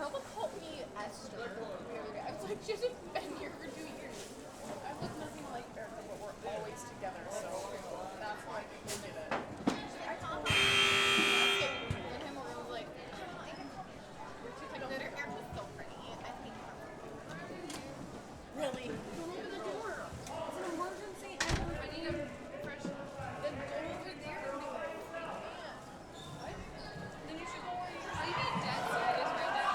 Carla called me Esther the other day. I was like, she hasn't been here for 2 years. I look nothing like Erica, but we're always together, so that's why I get it. I told him, I was like, I can call you. She's like, Erica's so pretty. I think really? Don't open the door. It's an emergency. I need a fresh. Then go over there. What? Then you should go where you're sleeping. Dead serious right now.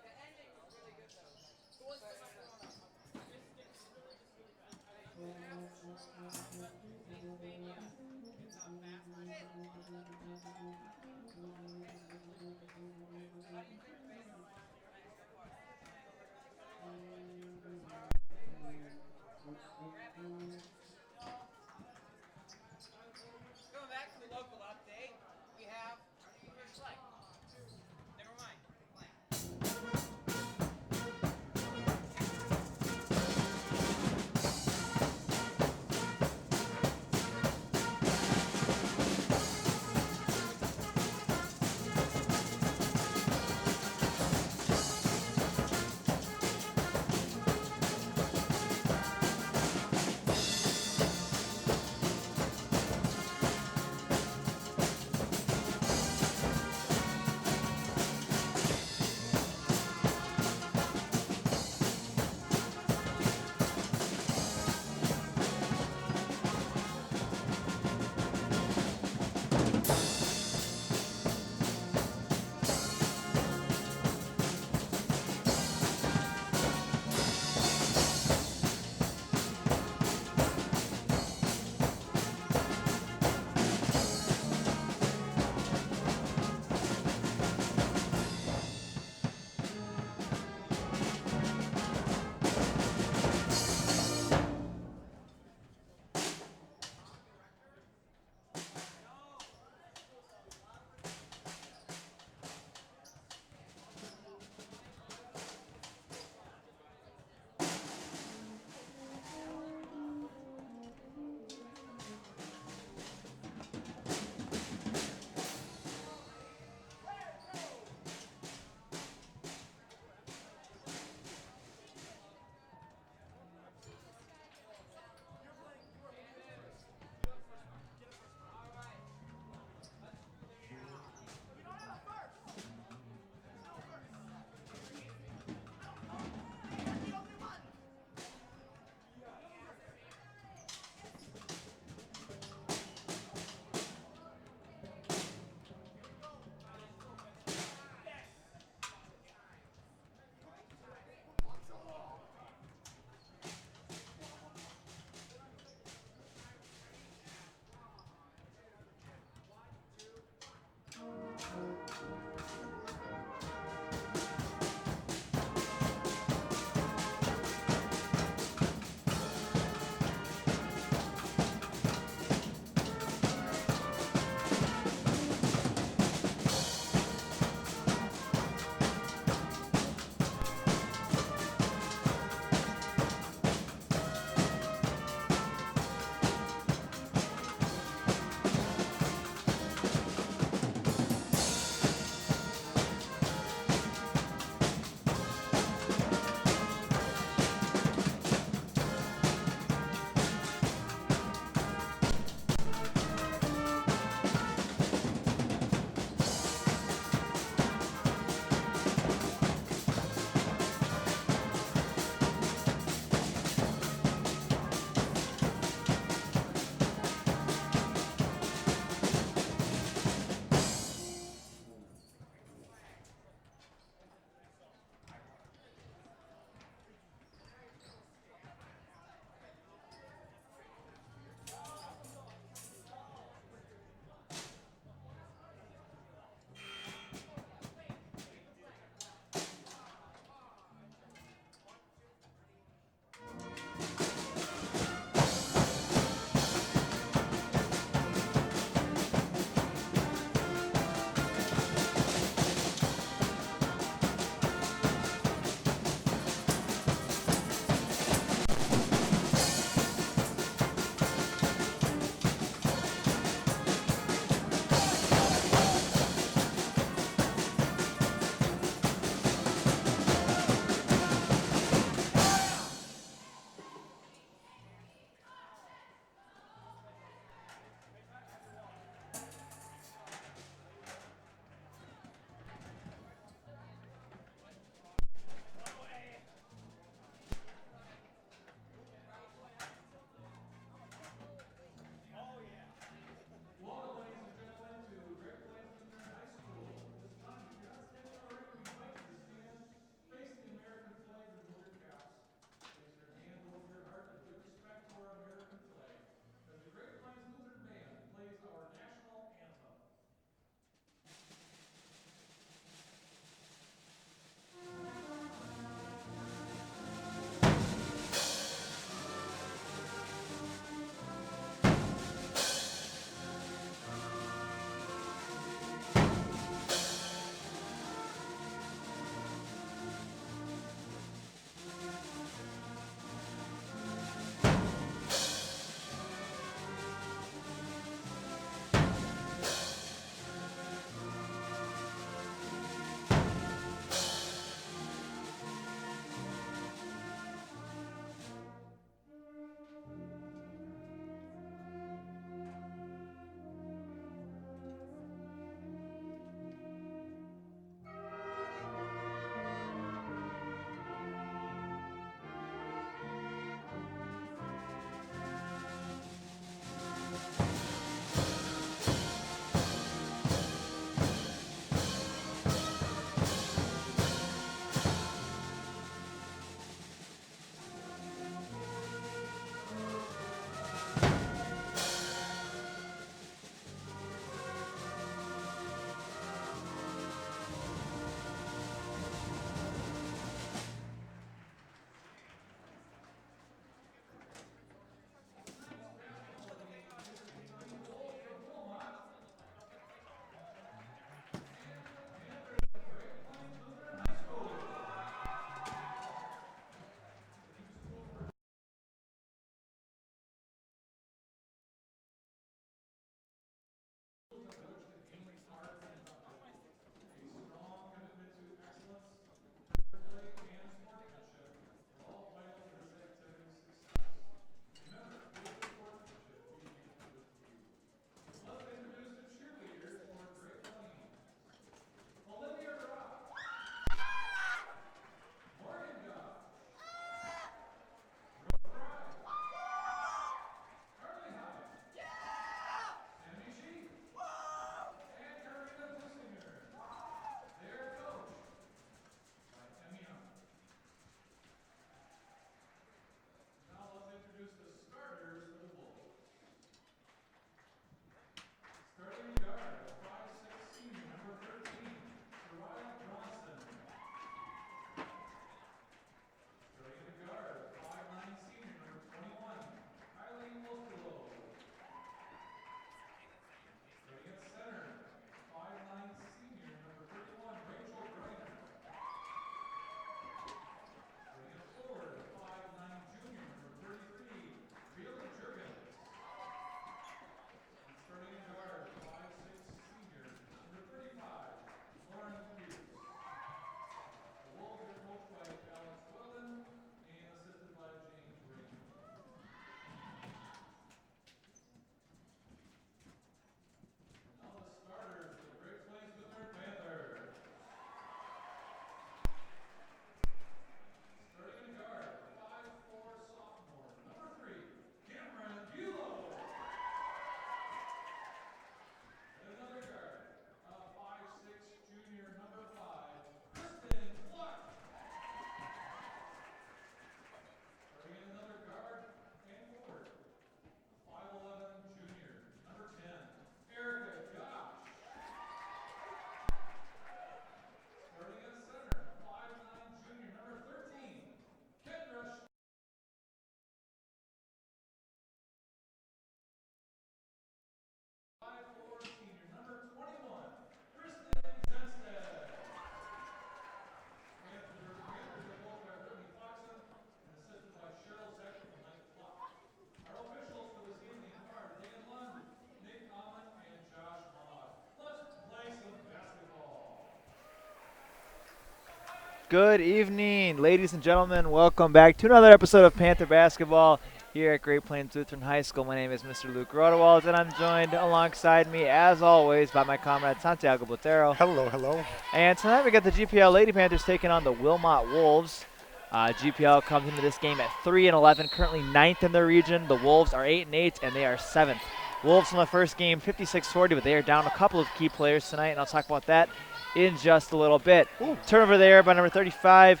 Good evening, ladies and gentlemen. Welcome back to another episode of Panther Basketball here at Great Plains Lutheran High School. My name is Mr. Luke Rodewald, and I'm joined alongside me, as always, by my comrade Santiago Botero. Hello, hello. And tonight we got the GPL Lady Panthers taking on the Wilmot Wolves. GPL comes into this game at 3-11, currently 9th in their region. The Wolves are 8-8, and they are 7th. Wolves in the first game, 56-40, but they are down a couple of key players tonight, and I'll talk about that in just a little bit. Ooh. Turnover there by number 35,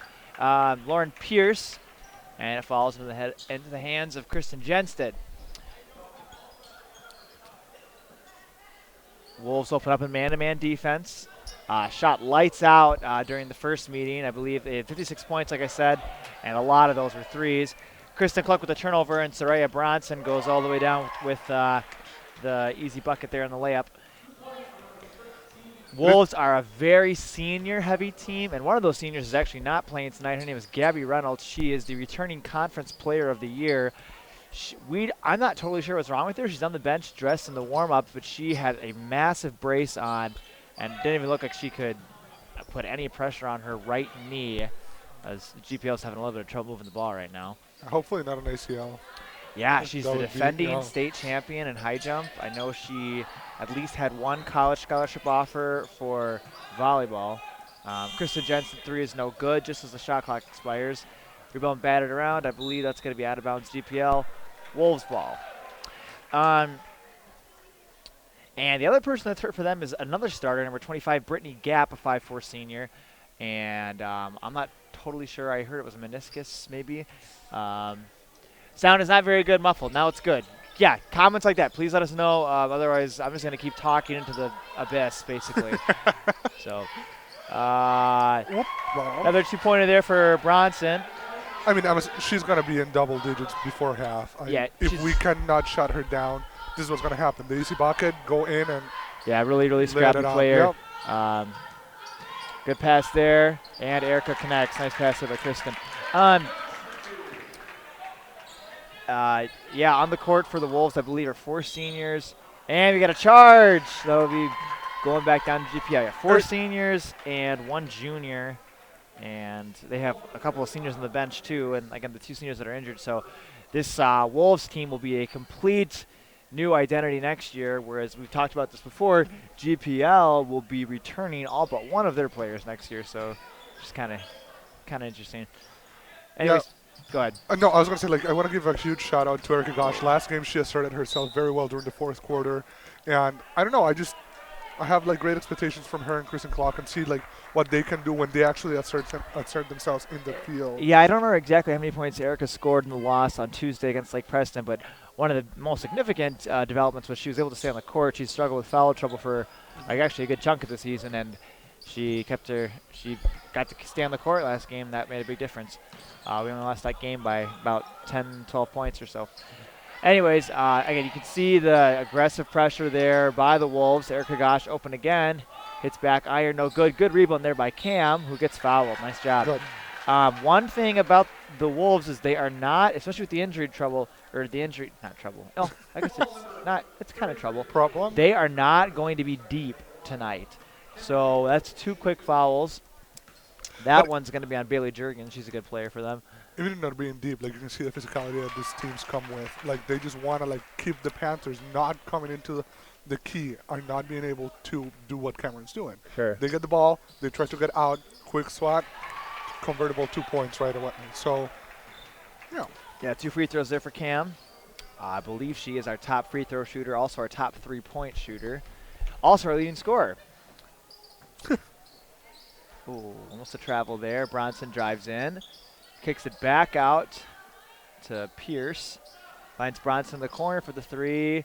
Lauren Pierce, and it falls into the hands of Kristen Jensted. Wolves open up in man-to-man defense. Shot lights out during the first meeting. I believe they had 56 points, like I said, and a lot of those were threes. Kristen Cluck with the turnover, and Soraya Bronson goes all the way down with the easy bucket there in the layup. Wolves are a very senior-heavy team, and one of those seniors is actually not playing tonight. Her name is Gabby Reynolds. She is the returning Conference Player of the Year. I'm not totally sure what's wrong with her. She's on the bench dressed in the warm-up, but she had a massive brace on and didn't even look like she could put any pressure on her right knee, as GPL's having a little bit of trouble moving the ball right now. Hopefully not an ACL. Yeah, she's That the would be, defending state champion in high jump. I know she at least had one college scholarship offer for volleyball. Krista Jensen, 3 is no good, just as the shot clock expires. Rebound batted around. I believe that's going to be out of bounds GPL. Wolves ball. And the other person that's hurt for them is another starter, number 25, Brittany Gap, a 5'4 senior. And I'm not totally sure. I heard it was a meniscus, maybe. Sound is not very good muffled. Now it's good. Yeah, comments like that, please let us know. Otherwise, I'm just going to keep talking into the abyss, basically. So, another 2-pointer there for Bronson. I mean, she's going to be in double digits before half. If we cannot shut her down, this is what's going to happen. The easy bucket, go in and really scrappy player. Yep. Good pass there, and Erica connects. Nice pass there by Kristen. On the court for the Wolves, I believe, are 4 seniors. And we got a charge. That'll be going back down to GPI. Yeah, 4 seniors and 1 junior. And they have a couple of seniors on the bench, too. And, again, the 2 seniors that are injured. So this Wolves team will be a complete new identity next year, whereas we've talked about this before, GPL will be returning all but one of their players next year. So just kind of interesting. Anyways. Go ahead. No, I was going to say, I want to give a huge shout-out to Erica Gosh. Last game, she asserted herself very well during the fourth quarter. And I don't know, I have, great expectations from her and Kristen Clark and see, what they can do when they actually assert themselves in the field. Yeah, I don't know exactly how many points Erica scored in the loss on Tuesday against Lake Preston, but one of the most significant developments was she was able to stay on the court. She struggled with foul trouble for, actually a good chunk of the season, and she got to stay on the court last game. That made a big difference. We only lost that game by about 10, 12 points or so. Anyways, again, you can see the aggressive pressure there by the Wolves. Erica Gosh open again. Hits back iron, no good. Good rebound there by Cam, who gets fouled. Nice job. Good. One thing about the Wolves is they are not, especially with the injury trouble, not trouble. Oh, I guess it's kind of trouble. Problem? They are not going to be deep tonight. So that's 2 quick fouls. That one's going to be on Bailey Jurgen. She's a good player for them. Even not being deep, you can see the physicality that these teams come with. They just want to, keep the Panthers not coming into the key or not being able to do what Cameron's doing. Sure. They get the ball, they try to get out, quick swat, convertible 2 points right away. So, yeah. Yeah, 2 free throws there for Cam. I believe she is our top free throw shooter, also our top 3-point shooter, also our leading scorer. Ooh, almost a travel there. Bronson drives in, kicks it back out to Pierce. Finds Bronson in the corner for the 3.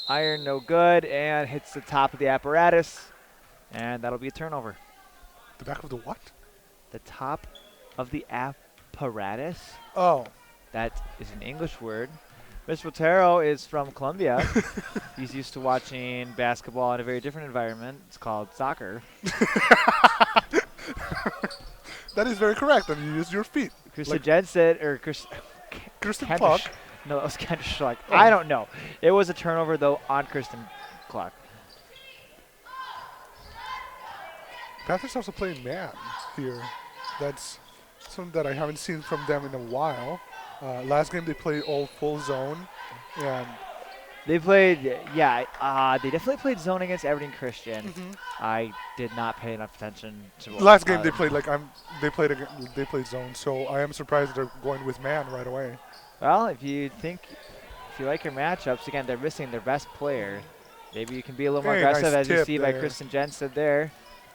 Iron, no good, and hits the top of the apparatus, and that'll be a turnover. The back of the what? The top of the apparatus. Oh. That is an English word. Mr. Botero is from Colombia. He's used to watching basketball in a very different environment. It's called soccer. That is very correct, and you use your feet. Kristen Jensen, or Kristen Clark. No, that was kind of Schluck. Oh. I don't know. It was a turnover, though, on Kristen Clark. Panthers also playing man here. That's something that I haven't seen from them in a while. Last game they played all full zone, and They played, they definitely played zone against Aberdeen Christian. mhm. I did not pay enough attention to Last game they played they played zone. So I am surprised they're going with man right away. Well, if you like your matchups, again, they're missing their best player. Maybe you can be a little more Hey, aggressive, nice as you tip see by there. Kristen Jensen there.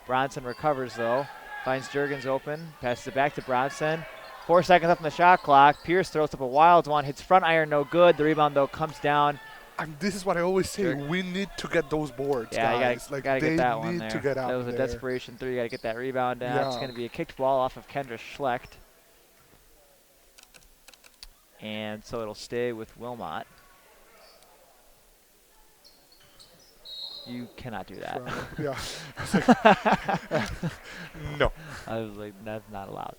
Bronson recovers, though. Finds Jurgens open. Passes it back to Bronson. 4 seconds left on the shot clock. Pierce throws up a wild one. Hits front iron, no good. The rebound, though, comes down. And this is what I always say: we need to get those boards, Yeah, guys. you gotta they get that one need there. to get out That was a there. desperation three. You gotta get that rebound down. It's Yeah. gonna be a kicked ball off of Kendra Schlecht. And so it'll stay with Wilmot. You cannot do that. Yeah. It's like, no. I was like, that's not allowed.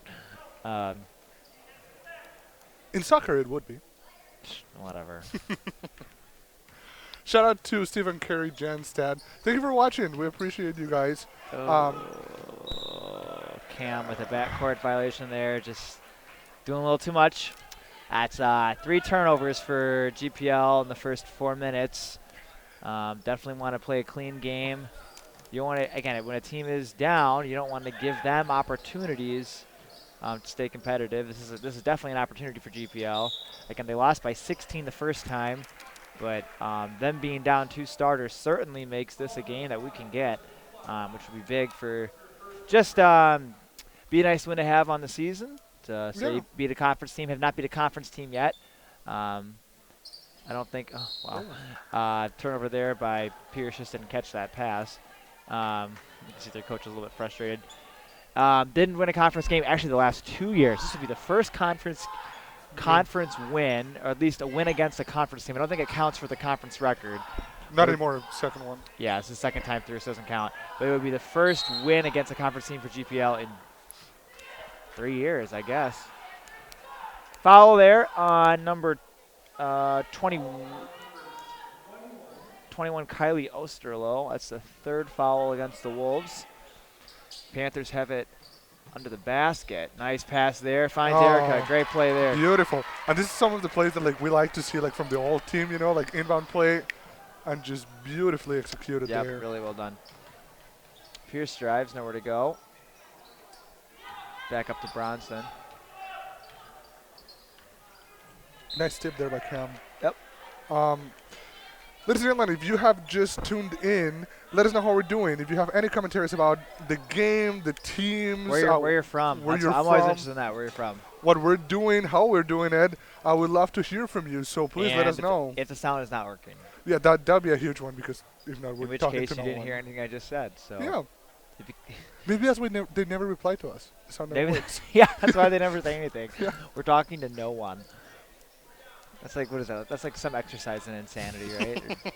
In soccer, it would be. Whatever. Shout out to Stephen Carey Janstad. Thank you for watching. We appreciate you guys. Cam with a backcourt violation there, just doing a little too much. That's 3 turnovers for GPL in the first 4 minutes. Definitely want to play a clean game. You want to, again, when a team is down, you don't want to give them opportunities to stay competitive. This is definitely an opportunity for GPL. Again, they lost by 16 the first time, but them being down 2 starters certainly makes this a game that we can get, which would be big for just be a nice win to have on the season. To say beat a conference team, have not beat a conference team yet. I don't think. Oh wow! Turnover there by Pierce. Just didn't catch that pass. You can see their coach is a little bit frustrated. Didn't win a conference game actually the last 2 years. This would be the first conference win, or at least a win against a conference team. I don't think it counts for the conference record. Not anymore. Second one. Yeah, it's the second time through, so it doesn't count. But it would be the first win against a conference team for GPL in 3 years, I guess. Foul there on number 21, Kylie Osterloh. That's the 3rd foul against the Wolves. Panthers have it under the basket. Nice pass there. Finds Erica. Great play there. Beautiful. And this is some of the plays that we like to see from the whole team, like inbound play, and just beautifully executed there. Yep, really well done. Pierce drives, nowhere to go. Back up to Bronson. Nice tip there by Cam. Yep. Ladies and gentlemen, if you have just tuned in, let us know how we're doing. If you have any commentaries about the game, the teams, Where you're from. I'm always interested in that. Where you're from. What we're doing, how we're doing it, I would love to hear from you. So please let us know. If the sound is not working. Yeah, that'd be a huge one, because if not, we're In which talking case to you no didn't one. hear anything I just said. So Yeah. Maybe that's why they never reply to us. The sound never maybe works. yeah, that's why they never say anything. Yeah. We're talking to no one. That's like, what is that? That's like some exercise in insanity, right?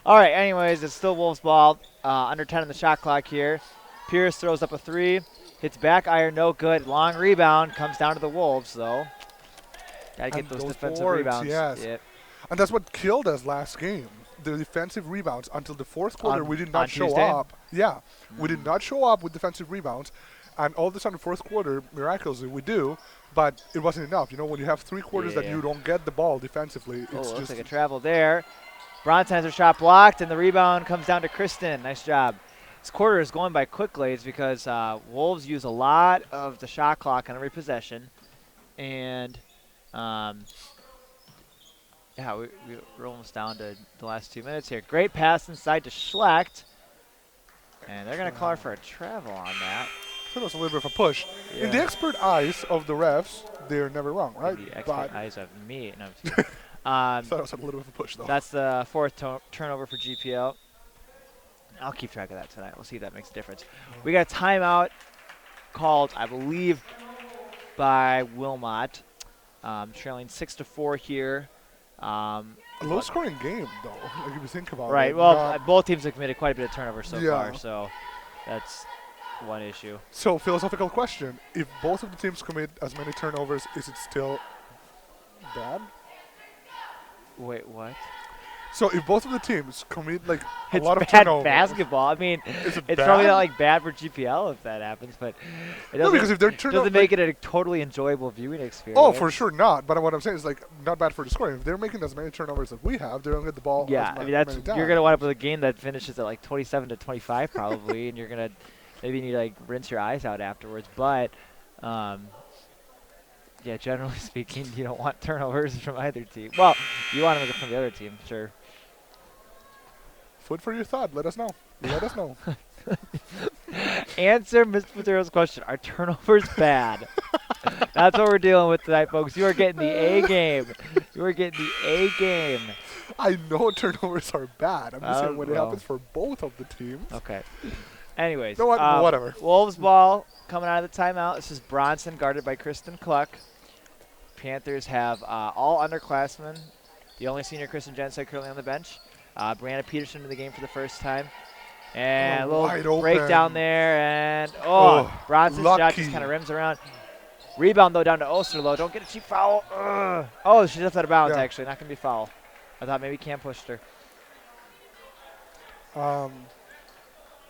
All right, anyways, it's still Wolves ball. Under 10 on the shot clock here. Pierce throws up a 3. Hits back iron, no good. Long rebound. Comes down to the Wolves, though. Got to get those defensive boards, rebounds. yes. Yep. And that's what killed us last game. The defensive rebounds. Until the 4th quarter, we did not show Tuesday? up. Yeah, we did not show up with defensive rebounds. And all of a sudden, 4th quarter, miraculously, we do. But it wasn't enough. When you have 3 quarters that you don't get the ball defensively, it's looks just like a travel there. Bronson has her shot blocked, and the rebound comes down to Kristen. Nice job. This quarter is going by quickly. It's because Wolves use a lot of the shot clock on every possession. And, yeah, we're almost down to the last 2 minutes here. Great pass inside to Schlecht. And they're going to call her for a travel on that. it was a little bit of a push. Yeah. In the expert eyes of the refs, they're never wrong, right? The expert But eyes of me. No, I thought it was a little bit of a push, though. that's the 4th turnover for GPL. I'll keep track of that tonight. We'll see if that makes a difference. We got a timeout called, I believe, by Wilmot. Trailing 6-4 here. A low-scoring game, though, if you think about it. Right. Well, both teams have committed quite a bit of turnovers so far, so that's one issue. So, philosophical question. If both of the teams commit as many turnovers, is it still bad? Wait, what? So if both of the teams commit like a It's lot of bad turnovers, basketball. I mean, is it it's probably bad? not like bad for GPL if that happens, but it No, doesn't, because if they're doesn't make it a totally enjoyable viewing experience. oh, for sure not. But what I'm saying is like not bad for the scoring. If they're making as many turnovers as we have, they don't get the ball. Yeah, as I mean that's many times. you're gonna wind up with a game that finishes at like 27 to 25 probably, and you're gonna maybe need to like rinse your eyes out afterwards. But yeah, generally speaking, you don't want turnovers from either team. Well, you want them from the other team, sure. Food for your thought. Let us know. Let us know. Answer Mr. Mathero's question: are turnovers bad? That's what we're dealing with tonight, folks. You are getting the A game. You are getting the A game. I know turnovers are bad. I'm just saying when it well. happens for both of the teams. Okay. Anyways, You know what? Whatever. Wolves ball coming out of the timeout. This is Bronson guarded by Kristen Cluck. Panthers have all underclassmen. The only senior, Kristen Jensen, currently on the bench. Brianna Peterson in the game for the first time. And a little breakdown there. And, Bronson's shot just kind of rims around. Rebound, though, down to Osterloh. Don't get a cheap foul. Ugh. Oh, she's just out of bounds, actually. Not going to be foul. I thought maybe Cam pushed her.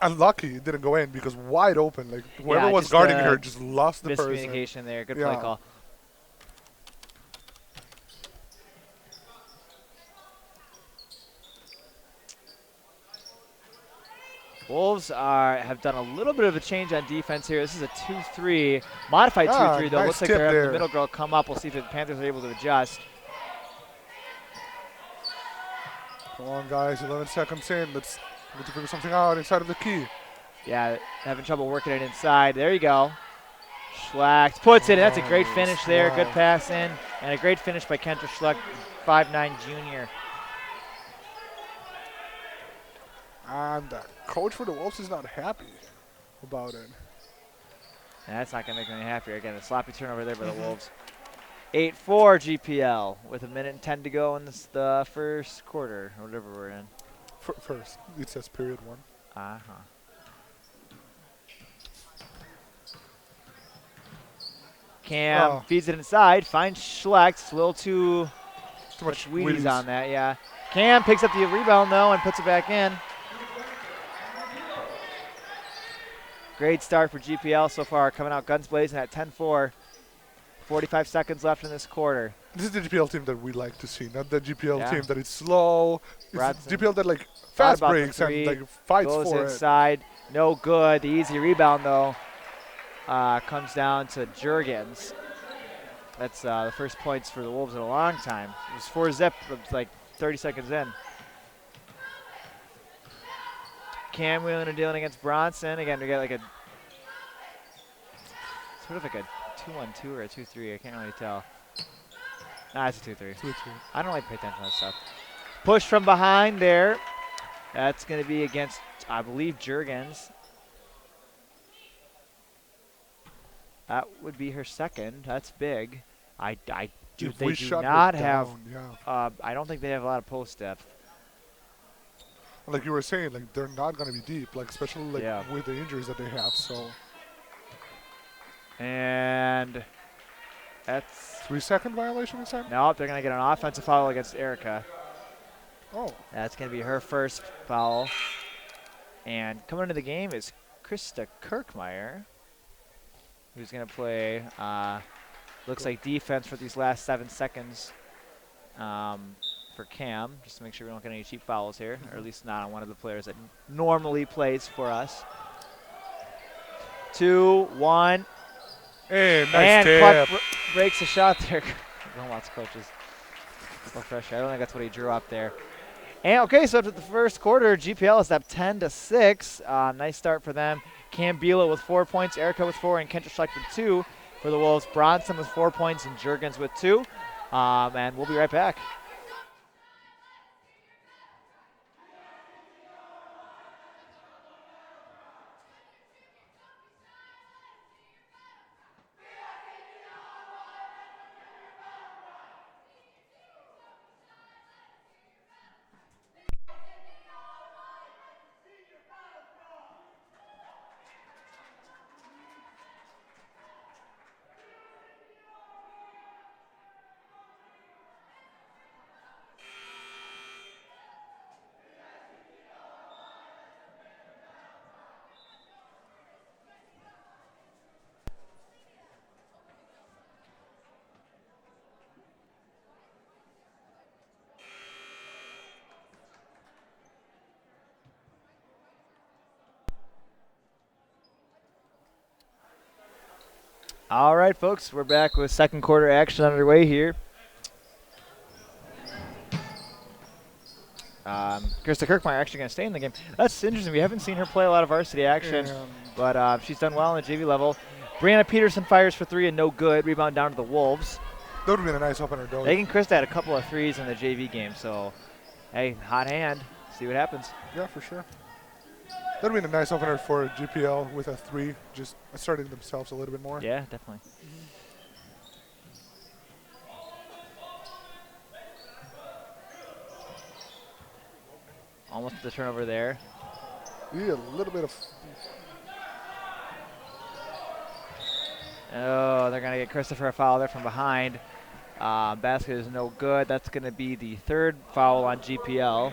Unlucky it didn't go in because wide open. Like whoever was guarding her just lost the person. Miscommunication there. Good play call. Wolves have done a little bit of a change on defense here. This is a 2-3, modified 2-3 though. Nice Looks like they're having there. the middle girl come up. We'll see if the Panthers are able to adjust. Come on, guys. 11 seconds in. Let's figure something out inside of the key. Yeah, having trouble working it inside. There you go. Schlack puts it in. That's a great finish there. Good pass in. And a great finish by Kendra Schluck, 5'9" junior. And the coach for the Wolves is not happy about it. That's not going to make me any happier. Again, a sloppy turnover there by the Wolves. 8-4 GPL with 1:10 to go in the first quarter, or whatever we're in. First, it says period 1. Uh-huh. Cam feeds it inside, finds Schlecht. It's a little too much Wheaties on that, yeah. Cam picks up the rebound, though, and puts it back in. Great start for GPL so far, coming out guns blazing at 10-4. 45 seconds left in this quarter. This is the GPL team that we like to see, not the GPL team that is slow. It's the GPL that like fast breaks and like fights goes for inside. No good. The easy rebound though comes down to Jurgens. That's the first points for the Wolves in a long time. It was 4-zip, like 30 seconds in. Cam wheeling and dealing against Bronson. Again, we got like a sort of like a 2-1-2 or a 2-3. I can't really tell. Nah, it's a 2-3. I don't like pay attention to that stuff. Push from behind there. That's going to be against, I believe, Jurgens. That would be her second. That's big. They do not have. I don't think they have a lot of post depth. Like you were saying, like they're not going to be deep, like especially like with the injuries that they have. So. And that's 3-second violation this time? No, they're going to get an offensive foul against Erica. Oh. That's going to be her first foul. And coming into the game is Krista Kirkmeyer, who's going to play, looks like defense for these last 7 seconds for Cam, just to make sure we don't get any cheap fouls here, or at least not on one of the players that normally plays for us. 2-1. Hey, nice and Clark breaks a shot there. Wilmot's coaches. No pressure. I don't think that's what he drew up there. And okay, so to the first quarter, GPL is up 10-6. Nice start for them. Cam Bila with 4 points, Erica with 4, and Kendra Schlecht with 2 for the Wolves. Bronson with 4 points and Jurgens with 2. And we'll be right back. All right, folks, we're back with second quarter action underway here. Krista Kirkmeyer actually going to stay in the game. That's interesting. We haven't seen her play a lot of varsity action, but she's done well on the JV level. Brianna Peterson fires for three and no good. Rebound down to the Wolves. That would have been a nice opener, though. Megan Krista had a couple of threes in the JV game, so, hey, hot hand. See what happens. Yeah, for sure. That would have been a nice opener for GPL with a three, just asserting themselves a little bit more. Yeah, definitely. Almost the turnover there. Yeah, a little bit of. Oh, they're going to get Christopher a foul there from behind. Basket is no good. That's going to be the third foul on GPL.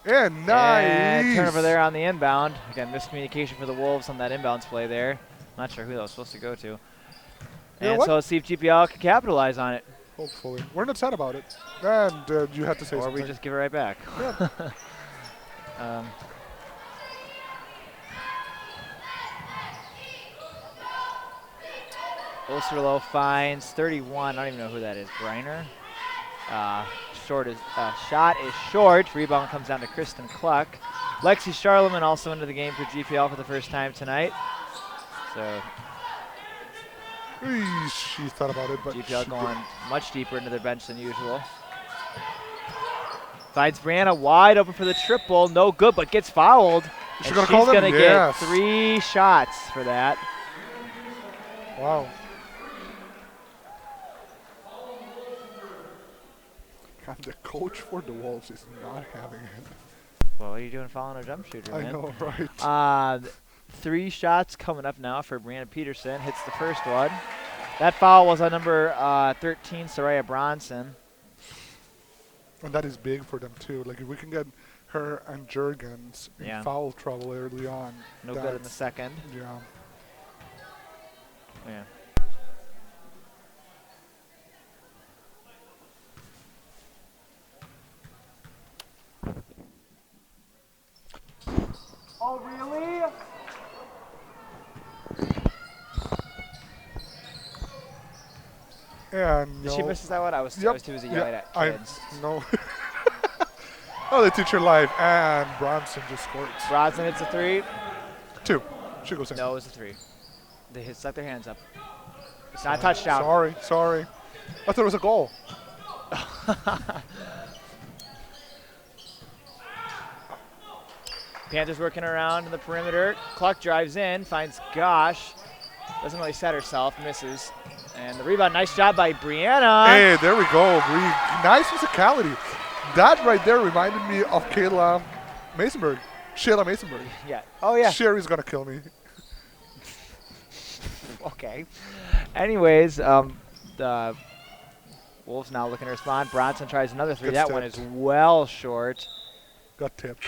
And nice. And turnover there on the inbound. Again, miscommunication for the Wolves on that inbounds play there. Not sure who that was supposed to go to. And so let's see if GPL can capitalize on it. Hopefully. We're not sad about it. And you have to say or something. we just give it right back. Yeah. Osterloh finds 31. I don't even know who that is. Greiner. Shot is short. Rebound comes down to Kristen Cluck. Lexi Charlemagne also into the game for GPL for the first time tonight. So she thought about it, but GPL going much deeper into their bench than usual. Finds Brianna wide open for the triple. No good, but gets fouled. She's going to get 3 shots for that. Wow. God, the coach for the Wolves is not having it. Well, what are you doing following a jump shooter, man? I know, right? 3 shots coming up now for Brianna Peterson. Hits the first one. That foul was on number 13, Soraya Bronson. And that is big for them, too. Like, if we can get her and Jurgens in foul trouble early on. No good in the second. Yeah. Yeah. Oh, really? And Did she miss that one? I was too busy yelling at kids. No. Oh, they teach her live. And Bronson just scored. Bronson hits a 3. 2. She goes in. No, it was a 3. They stuck their hands up. It's not a touchdown. Sorry. I thought it was a goal. Panthers working around in the perimeter. Cluck drives in, finds Gosh. Doesn't really set herself, misses. And the rebound, nice job by Brianna. Hey, there we go. Nice physicality. That right there reminded me of Shayla Masonberg. Yeah. Oh, yeah. Sherry's going to kill me. Okay. Anyways, the Wolves now looking to respond. Bronson tries another 3. That one is well short. Got tipped.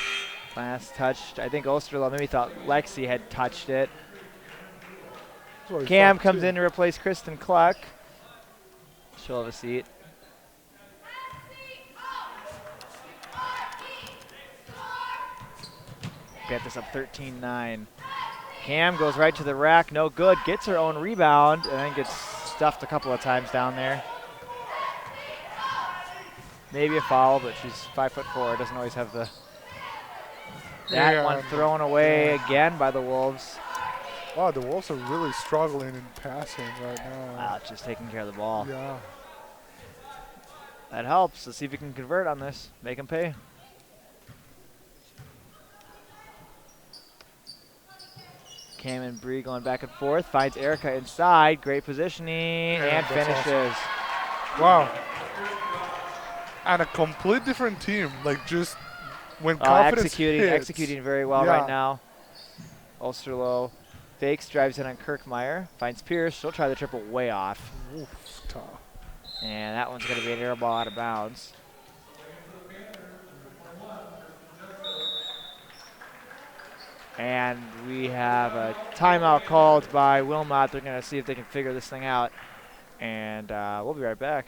Last touch. I think Osterloh maybe thought Lexi had touched it. Cam comes in to replace Kristen Cluck. She'll have a seat. Get this up 13-9. Cam goes right to the rack. No good. Gets her own rebound and then gets stuffed a couple of times down there. Maybe a foul, but she's 5'4". Doesn't always have the... That one thrown away again by the Wolves. Wow, the Wolves are really struggling in passing right now. Wow, just taking care of the ball. Yeah. That helps. Let's see if we can convert on this. Make them pay. Cam and Bree going back and forth. Finds Erica inside. Great positioning and finishes. Awesome. Wow. And a complete different team. Like just when confidence hits. Executing very well right now. Osterloh fakes, drives in on Kirkmeyer. Finds Pierce. She'll try the triple way off. Oof, tough. And that one's going to be an air ball out of bounds. And we have a timeout called by Wilmot. They're going to see if they can figure this thing out. And we'll be right back.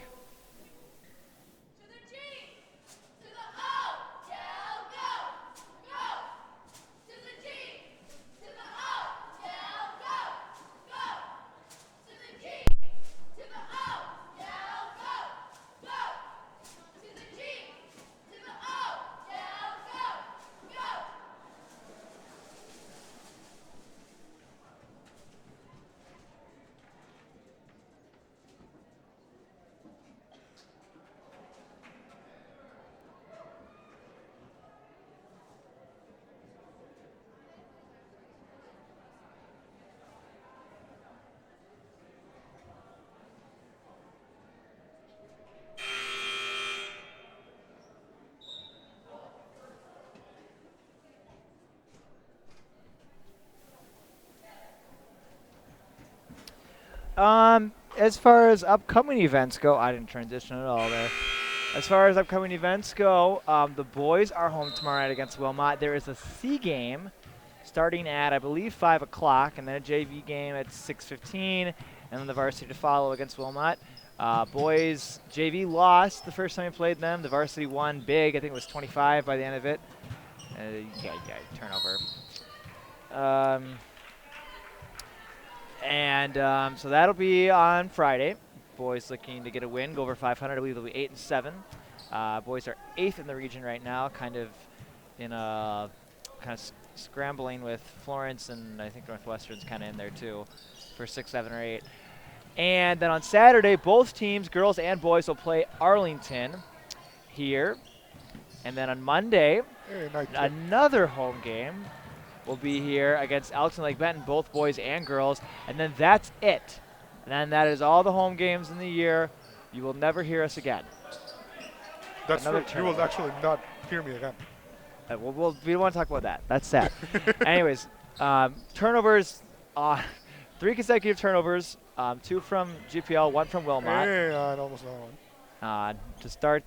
As far as upcoming events go, I didn't transition at all there. As far as upcoming events go, the boys are home tomorrow night against Wilmot. There is a C game starting at, I believe, 5 o'clock, and then a JV game at 6:15, and then the varsity to follow against Wilmot. Boys JV lost the first time we played them. The varsity won big. I think it was 25 by the end of it. Turnover. So that'll be on Friday. Boys looking to get a win, go over 500. I believe they'll be 8-7. Boys are 8th in the region right now, kind of scrambling with Florence, and I think Northwestern's kind of in there too for 6, 7, or 8. And then on Saturday, both teams, girls and boys, will play Arlington here. And then on Monday, another home game will be here against Elkton Lake Benton, both boys and girls. And then that's it. And then that is all the home games in the year. You will never hear us again. That's right. You will actually not hear me again. We don't want to talk about that. That's sad. Anyways, turnovers, 3 consecutive turnovers, 2 from GPL, 1 from Wilmot. Hey, I almost know one. To start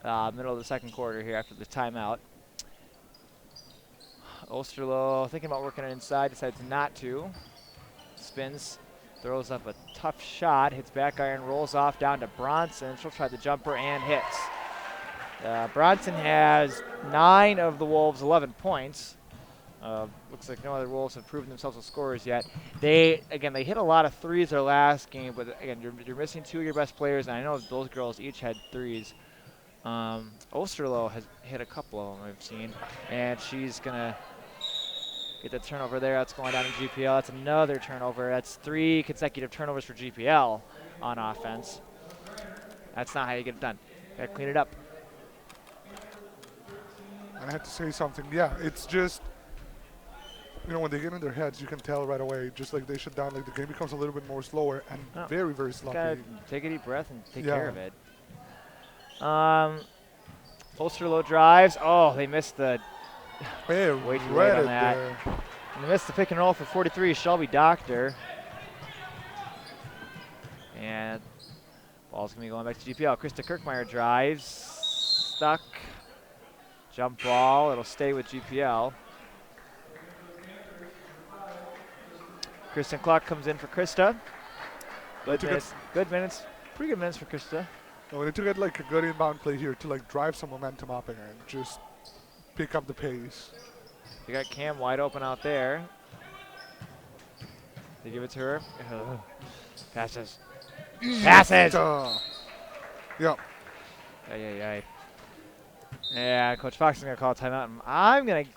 middle of the second quarter here after the timeout. Osterloh thinking about working it inside, decides not to. Spins, throws up a tough shot, hits back iron, rolls off down to Bronson. She'll try the jumper and hits. Bronson has 9 of the Wolves' 11 points. Looks like no other Wolves have proven themselves as scorers yet. They hit a lot of threes their last game, but again, you're missing 2 of your best players, and I know those girls each had threes. Osterloh has hit a couple of them I've seen, and she's gonna get the turnover there. That's going down in GPL. That's another turnover. That's 3 consecutive turnovers for GPL on offense. That's not how you get it done. Gotta clean it up. I have to say something. Yeah, it's just, when they get in their heads, you can tell right away. Just like they shut down, like the game becomes a little bit more slower and very, very sloppy. Gotta take a deep breath and take care of it. Osterloh drives. Oh, they missed the way too late on that. And they missed the pick and roll for 43, Shelby Doctor. And ball's going to be going back to GPL. Krista Kirkmeyer drives. Stuck. Jump ball. It'll stay with GPL. Kristen Clark comes in for Krista. Good minutes. Pretty good minutes for Krista. We need to get like a good inbound play here to like drive some momentum up and just pick up the pace. You got Cam wide open out there. They give it to her. Passes. Passes! Yep. Yeah, Coach Fox is going to call a timeout. And I'm going to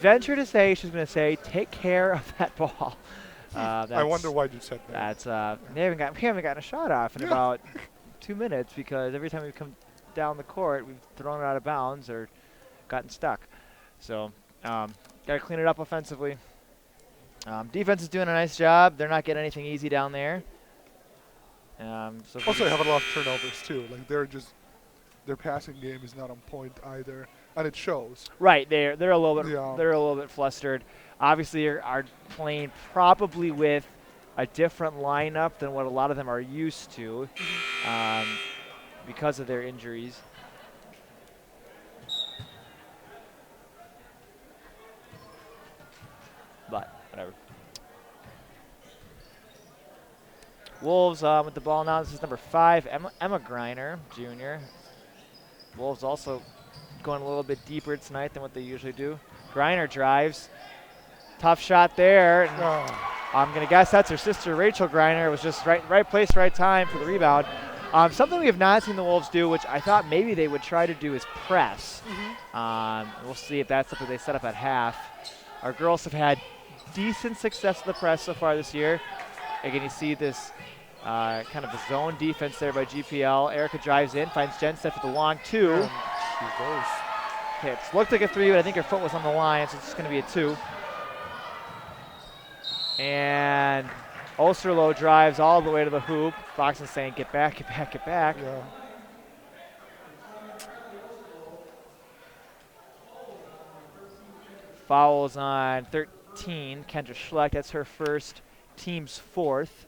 venture to say she's going to say, take care of that ball. I wonder why you said that. That's we haven't gotten a shot off in about 2 minutes because every time we've come down the court, we've thrown it out of bounds or gotten stuck. So, got to clean it up offensively. Defense is doing a nice job. They're not getting anything easy down there. Also, they have a lot of turnovers too. Like their passing game is not on point either, and it shows. Right, they're a little bit flustered. Obviously, are playing probably with a different lineup than what a lot of them are used to because of their injuries. But whatever. Wolves with the ball now. This is number 5, Emma Greiner, junior. Wolves also going a little bit deeper tonight than what they usually do. Greiner drives. Tough shot there. And I'm going to guess that's her sister, Rachel Greiner. It was just right place, right time for the rebound. Something we have not seen the Wolves do, which I thought maybe they would try to do, is press. We'll see if that's something they set up at half. Our girls have had decent success with the press so far this year. Again, you see this kind of a zone defense there by GPL. Erica drives in, finds Jen Steph with the long 2. She goes. Hits. Looked like a 3, but I think her foot was on the line, so it's just going to be a 2. And Osterloh drives all the way to the hoop. Fox is saying, get back, get back, get back. Yeah. Fouls on 13, Kendra Schleck. That's her first, team's 4th.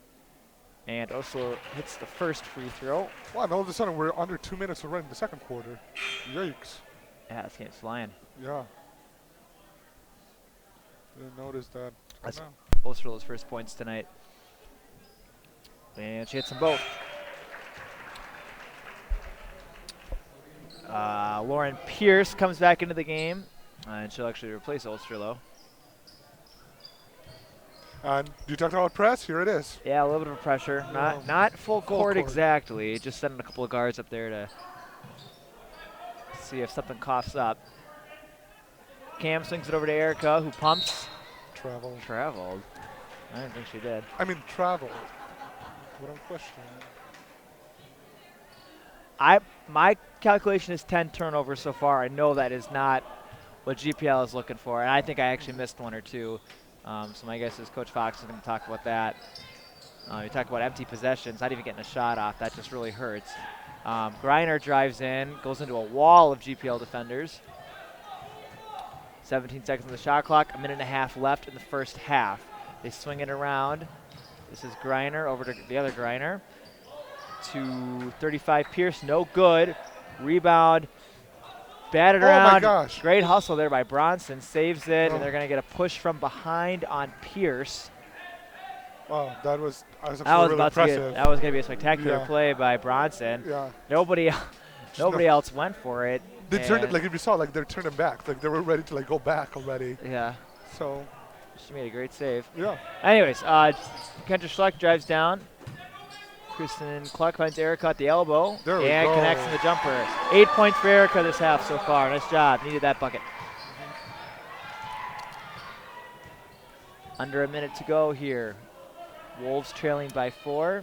And Oslo hits the first free throw. Wow, and all of a sudden we're under 2 minutes already in the second quarter. Yikes. Yeah, this game's flying. Yeah. Didn't notice that. That's No. Oslo's first points tonight. And she hits them both. Lauren Pierce comes back into the game, and she'll actually replace Osterloh. And you talked about press, here it is. Yeah, a little bit of pressure. Not full court exactly, just sending a couple of guards up there to see if something coughs up. Cam swings it over to Erica, who pumps. Traveled. I didn't think she did. I mean, traveled. What I'm questioning. My calculation is 10 turnovers so far. I know that is not what GPL is looking for, and I think I actually missed one or two. So my guess is Coach Fox is going to talk about that. You talk about empty possessions, not even getting a shot off. That just really hurts. Greiner drives in, goes into a wall of GPL defenders. 17 seconds on the shot clock, a minute and a half left in the first half. They swing it around. This is Greiner over to the other Greiner. To 35 Pierce, no good. Rebound, batted around. Oh my gosh. Great hustle there by Bronson, saves it, and they're going to get a push from behind on Pierce. Wow, that was That was really about to impressive. be that was going to be a spectacular Yeah. play by Bronson. Yeah. Nobody else went for it. They turned it, like if you saw, like they're turning back. Like they were ready to like go back already. Yeah. So, She made a great save. yeah. Anyways, Kendra Schleck drives down. Kristen Cluck finds Erica at the elbow. There we and go. connects in the jumper. 8 points for Erica this half so far. Nice job. Needed that bucket. Under a minute to go here. Wolves trailing by 4.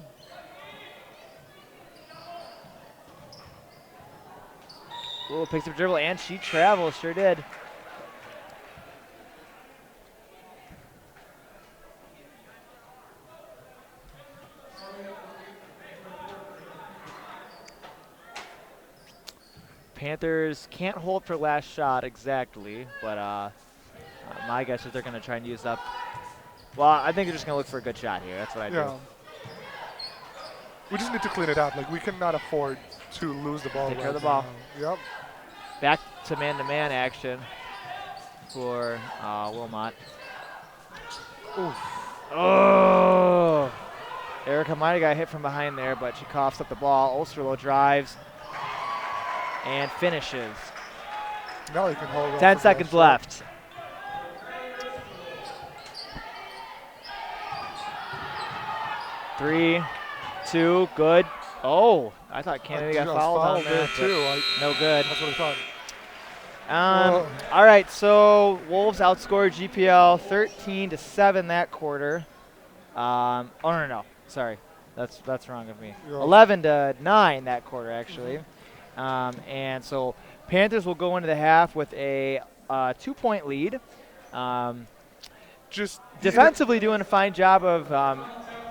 Ooh, picks up a dribble, and she travels. Sure did. Panthers can't hold for last shot exactly, but my guess is they're going to try and use up. Well, I think they're just going to look for a good shot here. That's what I Yeah. do. We just need to clean it up. Like we cannot afford to lose the ball. Take care of right the ball. now. Yep. Back to man-to-man action for Wilmot. Oof. Oh! Erica might have got hit from behind there, but she coughs up the ball. Osterloh drives and finishes. Now you can hold on. 10 seconds left. Three, two, good. Oh, I thought Kennedy got fouled on that. too. No good. That's what I thought. All right, so Wolves outscored GPL 13-7 that quarter. Oh no, sorry, that's wrong of me. Yeah. 11-9 that quarter actually, and so Panthers will go into the half with a 2-point lead. Just Defensively doing a fine job of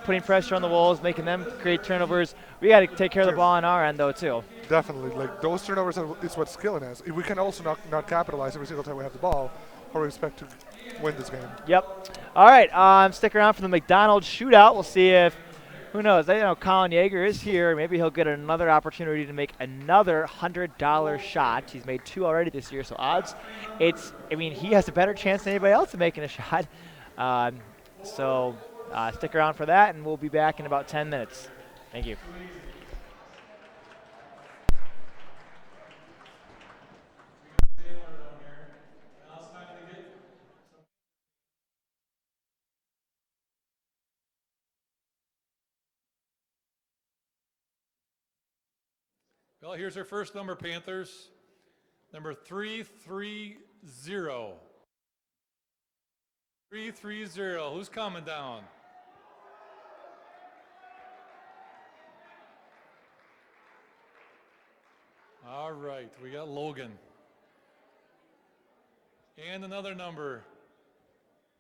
putting pressure on the Wolves, making them create turnovers. We got to take care of the ball on our end though too. Definitely, like those turnovers is what skilling is. If we can also not capitalize every single time we have the ball, how do we expect to win this game? Yep. All right, stick around for the McDonald's shootout. We'll see if, who knows, I know Colin Yeager is here. Maybe he'll get another opportunity to make another $100 shot. He's made 2 already this year, so odds, he has a better chance than anybody else of making a shot. So stick around for that, and we'll be back in about 10 minutes. Thank you. Well, here's our first number, Panthers. Number 330. 330. Who's coming down? All right, we got Logan. And another number.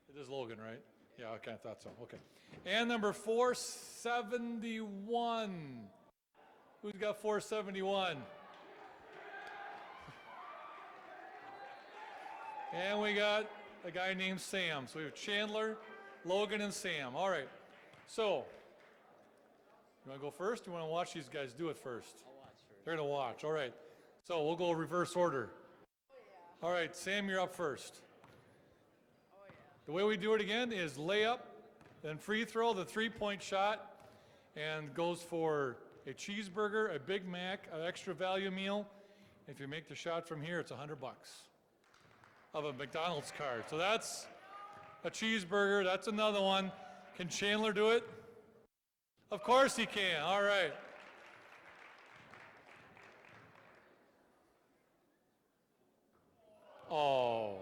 It is Logan, right? Yeah, okay, I thought so. Okay. And number 471. Who's got 471? And we got a guy named Sam. So we have Chandler, Logan, and Sam. All right. So You want to go first? Or you want to watch these guys do it first? I'll watch first. They're going to watch. All right. So we'll go reverse order. All right, Sam, you're up first. The way we do it again is layup, then free throw, the three-point shot, and goes for a cheeseburger, a Big Mac, an extra value meal. If you make the shot from here, it's $100 of a McDonald's card. So that's a cheeseburger. That's another one. Can Chandler do it? Of course he can. All right. Oh.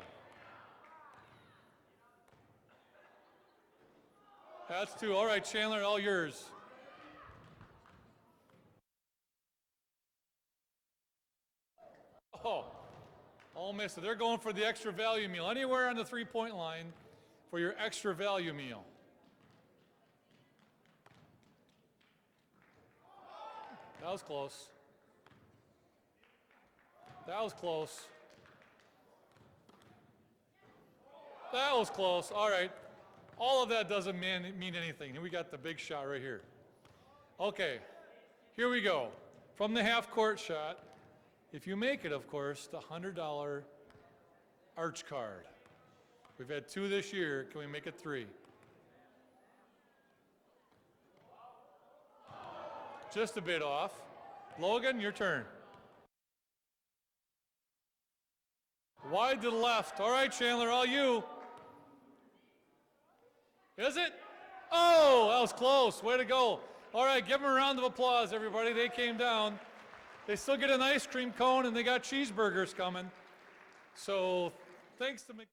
That's two. All right, Chandler, all yours. Oh, all missed it. They're going for the extra value meal. Anywhere on the three-point line for your extra value meal. That was close. That was close. That was close. All right. All of that doesn't mean anything. We got the big shot right here. Okay. Here we go. From the half-court shot, if you make it, of course, the $100 arch card. We've had 2 this year. Can we make it 3? Just a bit off. Logan, your turn. Wide to the left. All right, Chandler, all you. Is it? Oh, that was close. Way to go. All right, give them a round of applause, everybody. They came down. They still get an ice cream cone, and they got cheeseburgers coming. So thanks to McDonald's.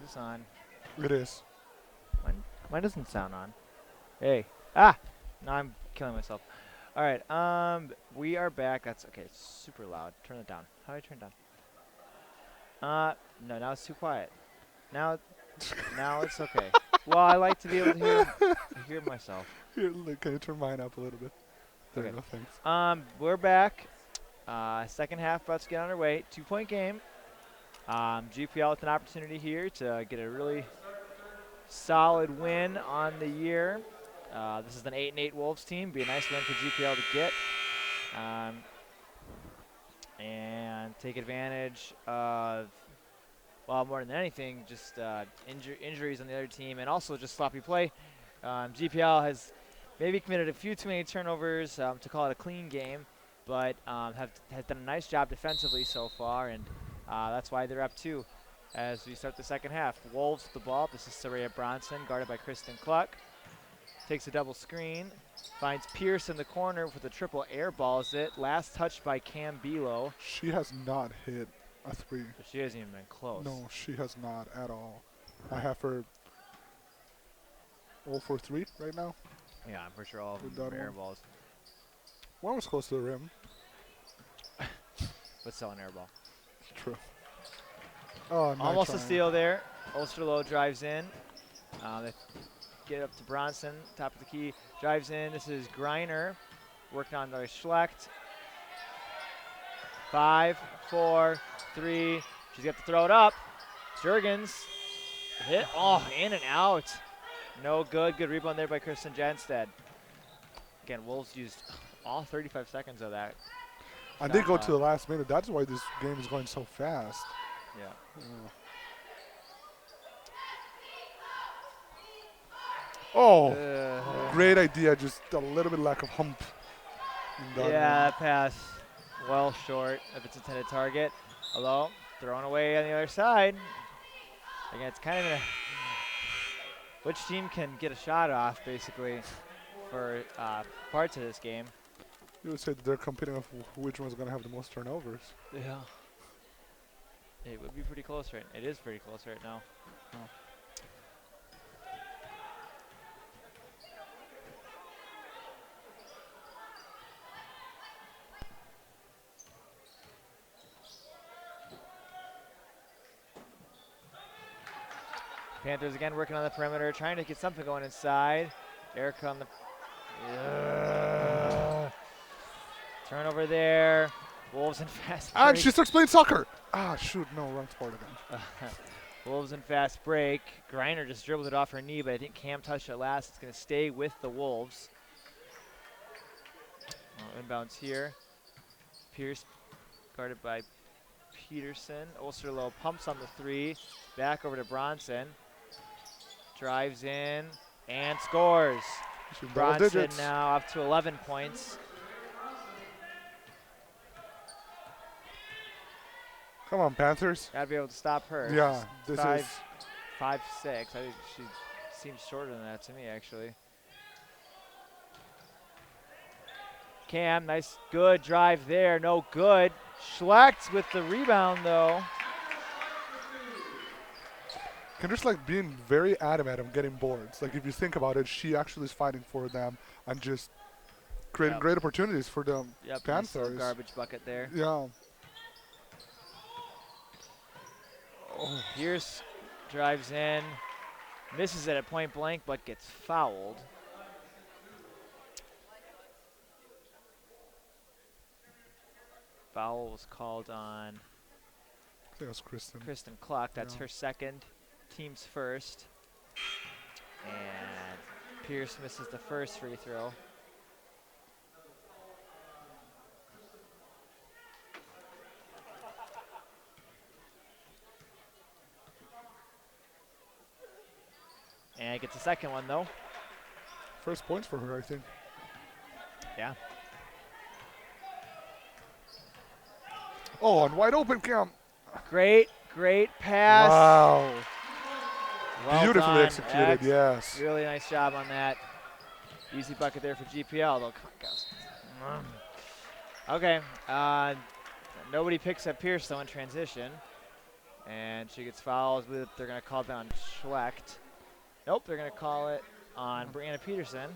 this on? It is. Mine doesn't sound on. Hey. Ah! No, I'm killing myself. All right. We are back. That's okay. It's super loud. Turn it down. How do I turn it down? No, now it's too quiet. Now it's okay. Well, I like to be able to hear myself. Here, look, can you turn mine up a little bit? There Okay. you go, thanks. We're back. Second half about to get underway. 2-point game. GPL with an opportunity here to get a really solid win on the year. This is an 8-8 Wolves team. Be a nice win for GPL to get. And take advantage of, well, more than anything, just injuries on the other team and also just sloppy play. GPL has maybe committed a few too many turnovers to call it a clean game, but has done a nice job defensively so far, and that's why they're up 2 as we start the second half. Wolves with the ball. This is Saraya Bronson, guarded by Kristen Cluck. Takes a double screen, finds Pierce in the corner with a triple air balls it. Last touch by Cam Bilo. She has not hit a 3. But she hasn't even been close. No, she has not at all. I have her 0 for 3 right now. Yeah, I'm pretty sure all of With them that are air one. balls. One was close to the rim. But still an air ball. True. Oh, nice Almost a try. steal there. Osterloh drives in. They get up to Bronson, top of the key. Drives in. This is Greiner working on the Schlecht. 5, 4, 3. She's got to throw it up. Jurgens hit. Oh, in and out. No good. Good rebound there by Kristen Jenstead. Again, Wolves used all 35 seconds of that. And they go to the last minute. That's why this game is going so fast. Yeah. Oh, great idea. Just a little bit lack of hump. In that Yeah, one. that pass well short of its intended target. Although, thrown away on the other side. Again, it's kind of a which team can get a shot off, basically, for parts of this game. You would say that they're competing with which one's going to have the most turnovers. Yeah. It would be pretty close right now. It is pretty close right now. Panthers again working on the perimeter, trying to get something going inside. Erica on the turnover there. Wolves in fast break. And she starts playing soccer. Ah, shoot. No, wrong sport again. Wolves in fast break. Greiner just dribbled it off her knee, but I think Cam touched it last. It's going to stay with the Wolves. Inbounds here. Pierce guarded by Peterson. Osterloh pumps on the 3. Back over to Bronson. Drives in and scores. She's double Bronson digits. now up to 11 points. Come on, Panthers. Gotta be able to stop her. Yeah, this Five- is. 5'6". I think she seems shorter than that to me, actually. Cam, nice, good drive there. No good. Schlecht with the rebound, though. Kendra's like being very adamant on getting boards. Like if you think about it, she actually is fighting for them and just creating Yep. great opportunities for the Yep, nice little Panthers. garbage bucket there. Yeah. Pierce drives in, misses it at point blank, but gets fouled. Foul was called on I think it was Kristen. Kristen Cluck. That's Yeah. her second, team's first. And Pierce misses the first free throw. And gets a second one, though. First points for her, I think. Yeah. Oh, and wide open, Cam. Great pass. Wow. Well Beautifully done. executed, yes. Really nice job on that. Easy bucket there for GPL, though. Okay. Nobody picks up Pierce, though, in transition. And she gets fouled. They're going to call it on Schlecht. Nope, they're going to call it on Brianna Peterson.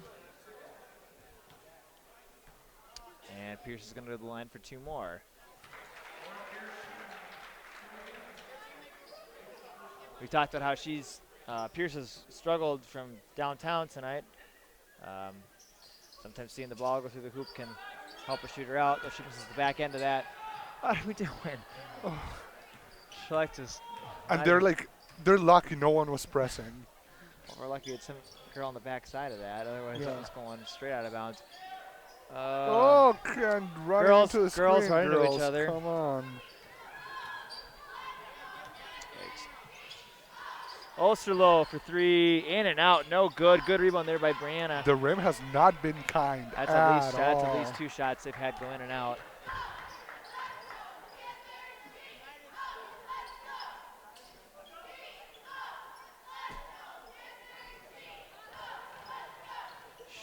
And Pierce is going to go to the line for 2 more. We talked about how Pierce has struggled from downtown tonight. Sometimes seeing the ball go through the hoop can help her shoot her out, but she misses the back end of that. We did win. Oh. Schlecht is. And they're lucky no one was pressing. Well, we're lucky it's some girl on the back side of that. Otherwise, Yeah. that was going straight out of bounds. And running into the screen, girls running into each other. Come on. Osterloh for 3, in and out, no good. Good rebound there by Brianna. The rim has not been kind That's at at least 2 shots they've had go in and out.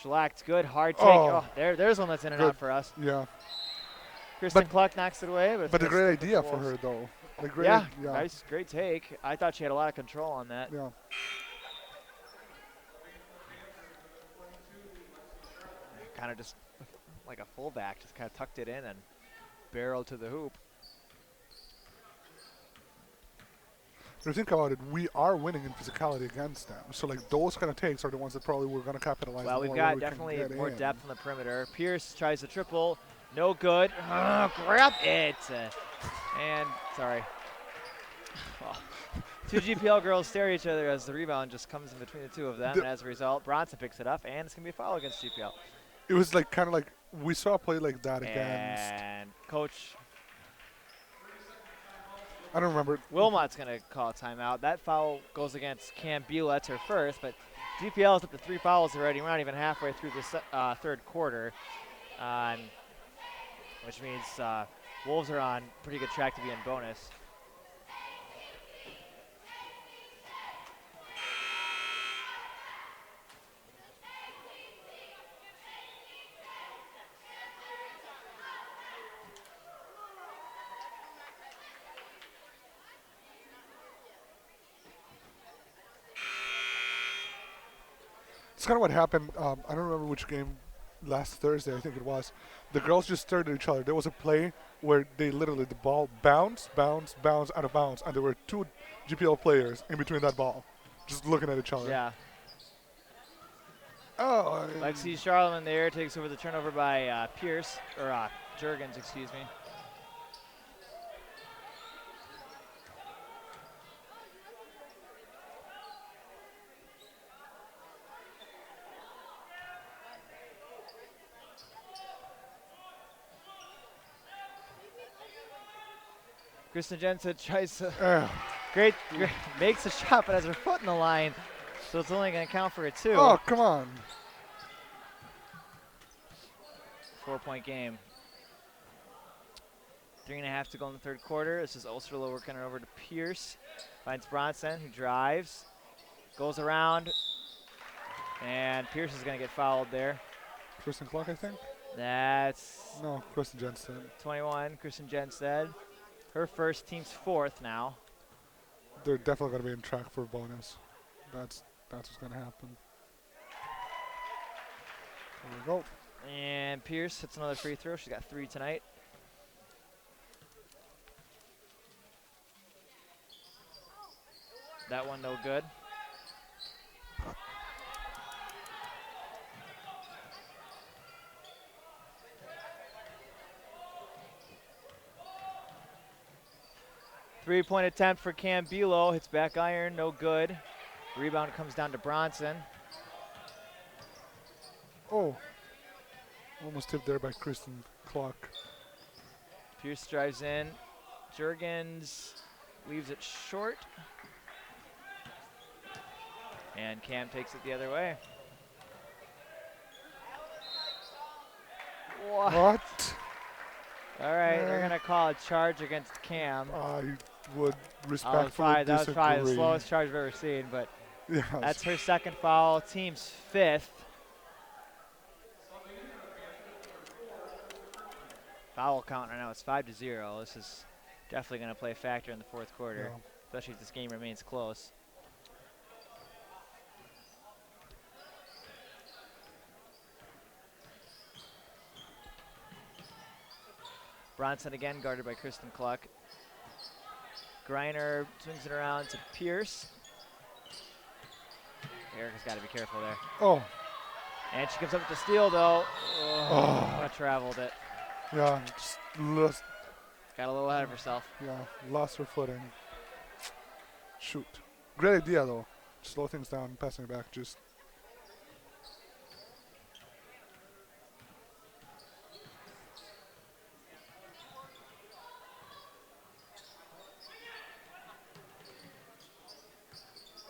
Schlecht, good hard take. Oh. There's one that's in and Good. out for us. Yeah. Kristen Cluck knocks it away, But a it's great the idea for Wolves. her, though. Yeah, nice, great take. I thought she had a lot of control on that. Yeah. Kind of just like a fullback, just kind of tucked it in and barreled to the hoop. If you think about it, we are winning in physicality against them. So, like, those kind of takes are the ones that probably we're going to capitalize on. Well, we've got definitely more depth on the perimeter. Pierce tries the triple. No good. Grab it. And, sorry. Well, 2 GPL girls stare at each other as the rebound just comes in between the 2 of them. And as a result, Bronson picks it up, and it's going to be a foul against GPL. It was like kind of like we saw a play like that against. And Coach I don't remember. Wilmot's going to call a timeout. That foul goes against Cam Beulah. That's her first, but GPL is up to 3 fouls already. We're not even halfway through the 3rd quarter, which means Wolves are on pretty good track to be in bonus. It's kind of what happened. I don't remember which game, last Thursday I think it was. The girls just stared at each other. There was a play where they literally, the ball bounced out of bounds, and there were 2 GPL players in between that ball, just looking at each other. Yeah. Oh. Lexi Charlemagne there takes over the turnover by Pierce, or Jurgens, excuse me. Kristen Jensen tries to great, makes a shot, but has her foot in the line, so it's only going to count for a 2. Oh, come on. 4-point game. 3.5 to go in the 3rd quarter. This is Osterloh working it over to Pierce. Finds Bronson, who drives, goes around, and Pierce is going to get fouled there. Kristen Clark, I think? That's No, Kristen Jensen. 21, Kristen Jensen. Her first, team's 4th now. They're definitely going to be in track for a bonus. That's what's going to happen. There we go. And Pierce hits another free throw. She's got 3 tonight. That one no good. Three-point attempt for Cam Beulah. Hits back iron, no good. Rebound comes down to Bronson. Oh. Almost tipped there by Kristen Clark. Pierce drives in. Jurgens leaves it short. And Cam takes it the other way. What? All right, they're going to call a charge against Cam. I would respectfully That was probably the disagree. slowest charge I've ever seen, but Yes. that's her 2nd foul, team's 5th. Foul count right now is 5-0. This is definitely going to play a factor in the 4th quarter. Yeah. especially if this game remains close. Bronson again guarded by Kristen Cluck. Greiner swings it around to Pierce. Erica's got to be careful there. Oh. And she comes up with the steal, though. Oh. Traveled it. Yeah, just lost. Got a little ahead of herself. Yeah, lost her footing. Shoot. Great idea, though. Slow things down, passing it back, just.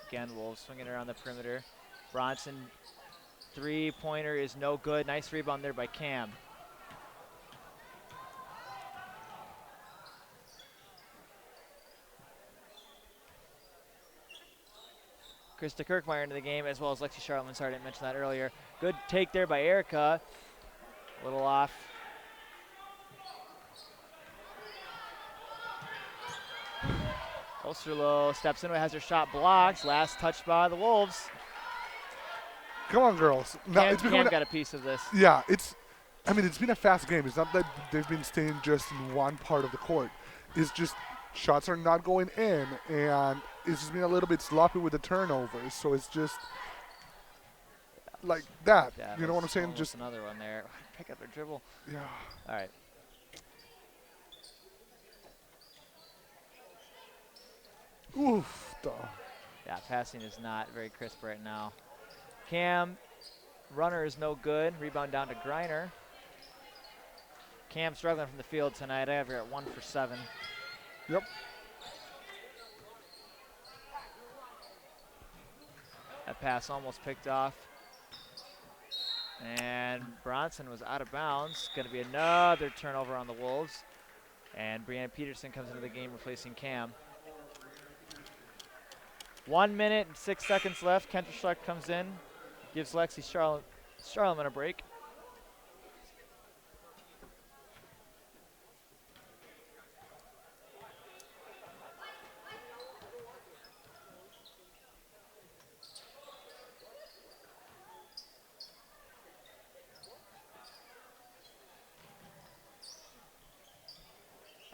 Again, Wolves swinging around the perimeter. Bronson, three-pointer is no good. Nice rebound there by Cam. Krista Kirkmeyer into the game, as well as Lexi Charlton. Sorry, I didn't mention that earlier. Good take there by Erica. A little off. Osterloh steps in, has her shot blocked. Last touch by the Wolves. Come on, girls. Now Cam got a piece of this. Yeah, it's been a fast game. It's not that they've been staying just in one part of the court. It's just shots are not going in, and it's just been a little bit sloppy with the turnovers. So it's just like that. You know what I'm saying? Just another one there. Pick up their dribble. Yeah. All right. Oof. Yeah, passing is not very crisp right now. Cam, runner is no good. Rebound down to Greiner. Cam struggling from the field tonight. I have her at 1 for 7. Yep. That pass almost picked off. And Bronson was out of bounds. Going to be another turnover on the Wolves. And Brianna Peterson comes into the game replacing Cam. 1 minute and 6 seconds left. Kendra Schleck comes in, gives Lexi Charlton a break.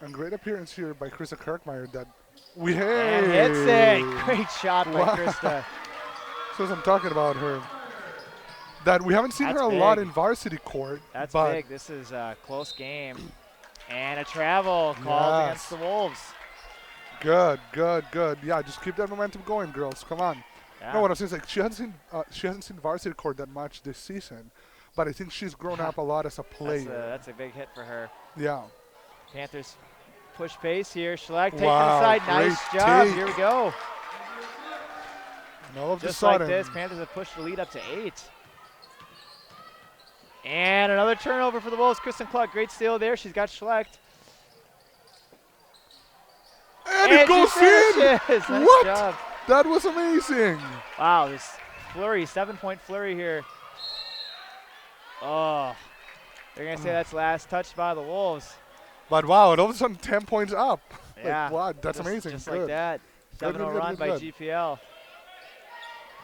And great appearance here by Krista Kirkmeyer that And hits it. Great shot by Krista. So as I'm talking about her, that we haven't seen her a lot in varsity court. That's big. This is a close game. And a travel called against the Wolves. Good. Yeah, just keep that momentum going, girls. Come on. Yeah. No, what I'm saying is like she hasn't seen varsity court that much this season, but I think she's grown up a lot as a player. That's a big hit for her. Yeah. Panthers push pace here. Schleck takes it inside. Nice job. Here we go. And all of Just a sudden, like this, Panthers have pushed the lead up to 8. And another turnover for the Wolves. Kristen Cluck, great steal there. She's got Schlecht. And it goes in! Nice What? job. That was amazing. Wow, this flurry, 7-point flurry here. Oh, they're going to say that's last touch by the Wolves. But wow, all of a sudden 10 points up. Yeah. Like, wow, that's amazing. Just good. like that. 7-0 run by good. GPL.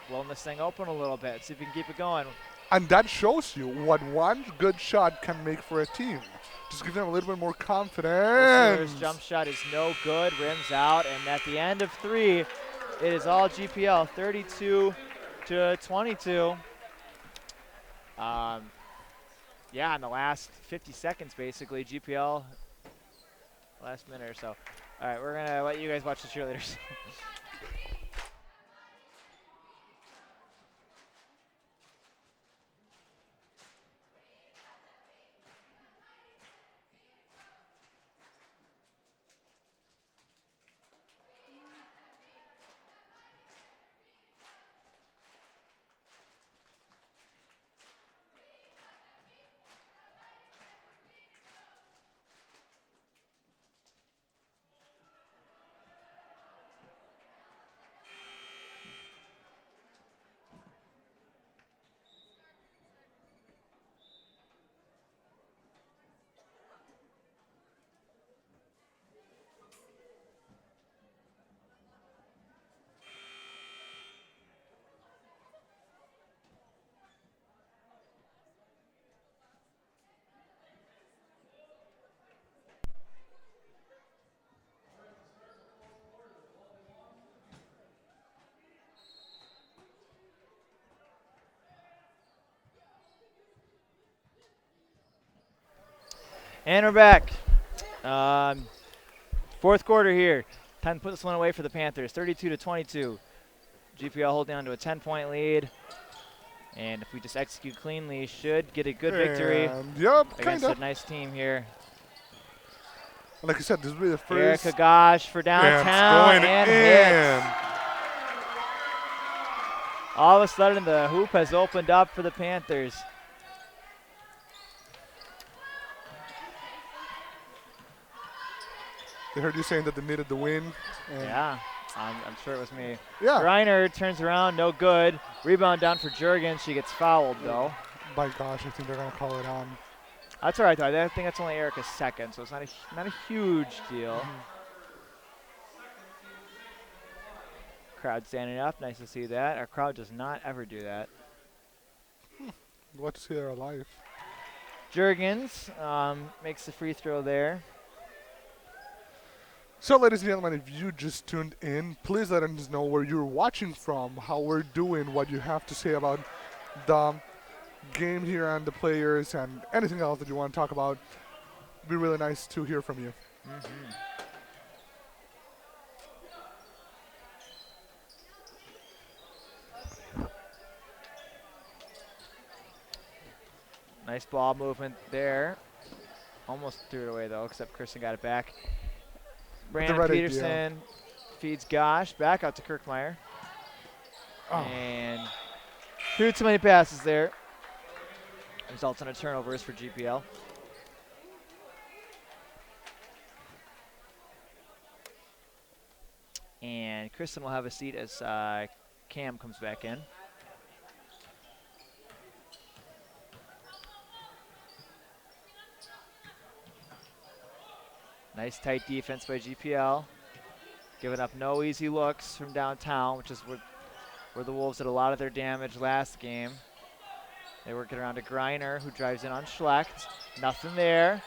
Blowing this thing open a little bit. See if we can keep it going. And that shows you what one good shot can make for a team. Just give them a little bit more confidence. Steelers' jump shot is no good. Rims out. And at the end of 3, it is all GPL. 32-22. Yeah, in the last 50 seconds, basically, GPL, last minute or so. All right, we're going to let you guys watch the cheerleaders. And we're back. Fourth quarter here. Time to put this one away for the Panthers. 32-22. GPL holding on to a 10-point lead. And if we just execute cleanly, should get a good victory And, yep, against kind a nice team here. Like I said, this will be the first. Erica Gosh for downtown and hits. All of a sudden, the hoop has opened up for the Panthers. They heard you saying that they needed the win. Yeah, I'm sure it was me. Yeah. Reiner turns around, no good. Rebound down for Jurgens. She gets fouled, though. By gosh, I think they're going to call it on. That's all right, though. I think that's only Erica's second, so it's not a huge deal. Crowd standing up. Nice to see that. Our crowd does not ever do that. What to see they're alive. Jurgens makes the free throw there. So, ladies and gentlemen, if you just tuned in, please let us know where you're watching from, how we're doing, what you have to say about the game here and the players and anything else that you want to talk about. It'd be really nice to hear from you. Nice ball movement there. Almost threw it away, though, except Kristen got it back. Brandon right Peterson idea. feeds Gosh back out to Kirkmeyer. Oh. And too many passes there. Results in a turnovers for GPL. And Kristen will have a seat as Cam comes back in. Nice tight defense by GPL. Giving up no easy looks from downtown, which is where the Wolves did a lot of their damage last game. They work it around to Greiner, who drives in on Schlecht. Nothing there.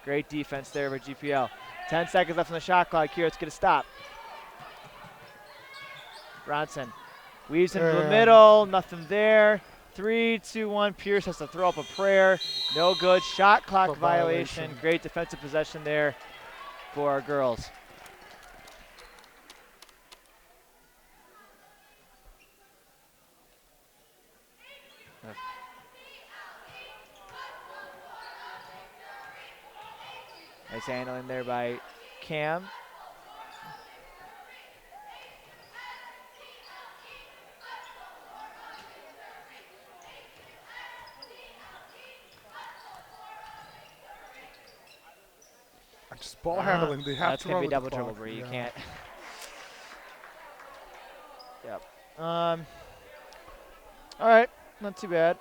Great defense there by GPL. 10 seconds left on the shot clock here. Let's get a stop. Bronson weaves into the middle. Nothing there. 3, 2, 1. Pierce has to throw up a prayer. No good. Shot clock violation. Great defensive possession there for our girls. Nice handling there by Cam. Just ball handling. They have that's to gonna run be with the double clock. dribble, Bree. You Yeah. can't. Yep. All right. Not too bad.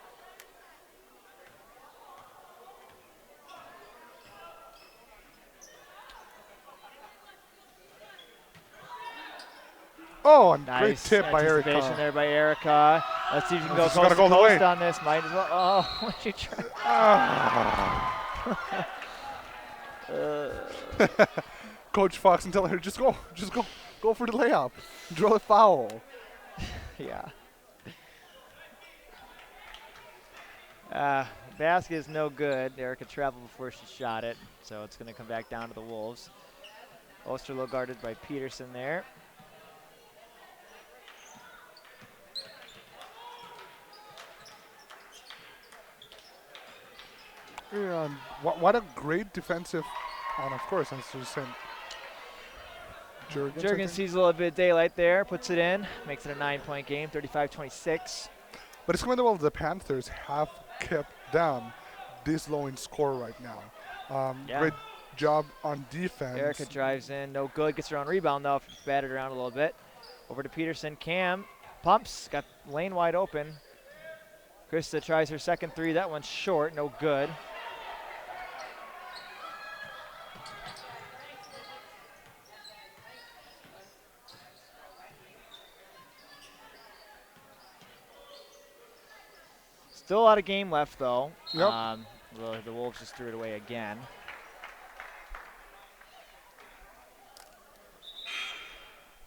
Oh, and great Nice tip by anticipation Erica. there by Erica. Let's see if you can go This is coast gonna to go the coast way. on this. Might as well. Oh, what you try? Coach Fox and telling her, just go for the layup, draw a foul. Yeah. Basket is no good. Erica traveled before she shot it, so it's going to come back down to the Wolves. Osterloh guarded by Peterson there. Yeah, and what a great defensive, and of course, as you said, Jurgens. I Jurgens think. sees a little bit of daylight there, puts it in, makes it a 9-point game, 35-26. But it's commendable the Panthers have kept them this low in score right now. Yeah. Great job on defense. Erica drives in, no good, gets her own rebound though, batted around a little bit. Over to Peterson, Cam pumps, got lane wide open. Krista tries her second three, that one's short, no good. Still a lot of game left, though. Yep. The Wolves just threw it away again.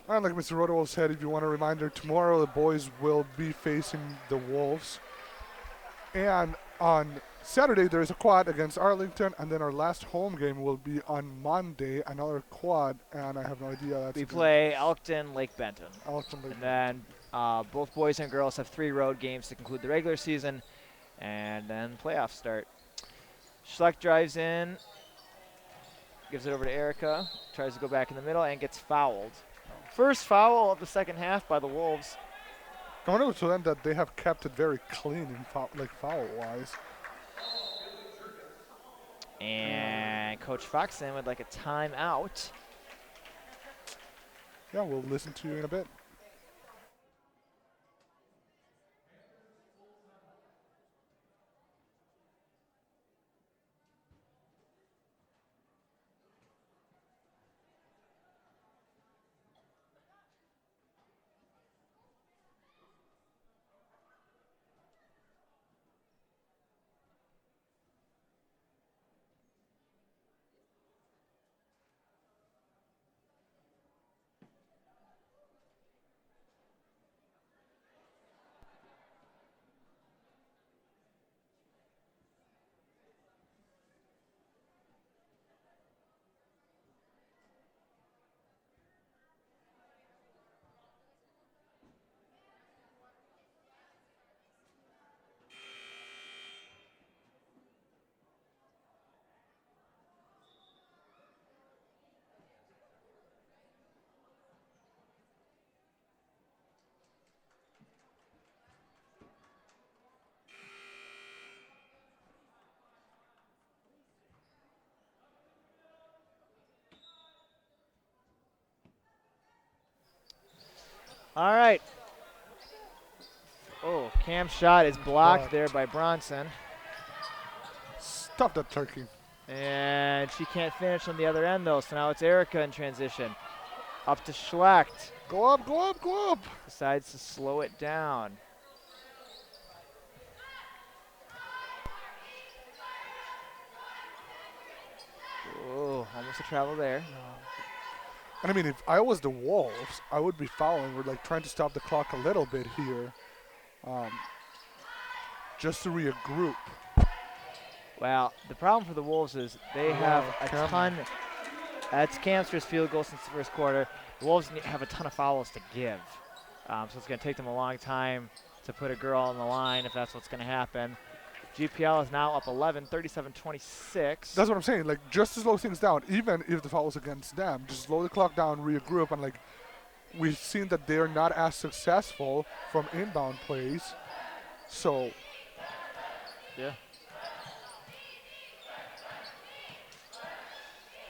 And like Mr. Rodewell said, if you want a reminder, tomorrow the boys will be facing the Wolves. And on Saturday there is a quad against Arlington, and then our last home game will be on Monday, another quad, and I have no idea. That's We play Elkton, Lake Benton. Elkton. And then both boys and girls have 3 road games to conclude the regular season, and then playoffs start. Schleck drives in, gives it over to Erica, tries to go back in the middle, and gets fouled. First foul of the second half by the Wolves. I wonder to them that they have kept it very clean in foul-wise. And Coach Foxen would like a timeout. Yeah, we'll listen to you in a bit. All right. Oh, Cam's shot is blocked there by Bronson. Stop that turkey. And she can't finish on the other end, though, so now it's Erica in transition. Up to Schlecht. Go up, go up, go up. Decides to slow it down. Oh, almost a travel there. And I mean, if I was the Wolves, I would be fouling. We're like trying to stop the clock a little bit here, just to regroup. Well, the problem for the Wolves is they have a ton. That's Cam's first field goal since the first quarter. The Wolves have a ton of fouls to give. So it's going to take them a long time to put a girl on the line if that's what's going to happen. GPL is now up 11, 37-26. That's what I'm saying. Like, just to slow things down, even if the foul is against them, just slow the clock down, regroup, and like, we've seen that they're not as successful from inbound plays. So, yeah.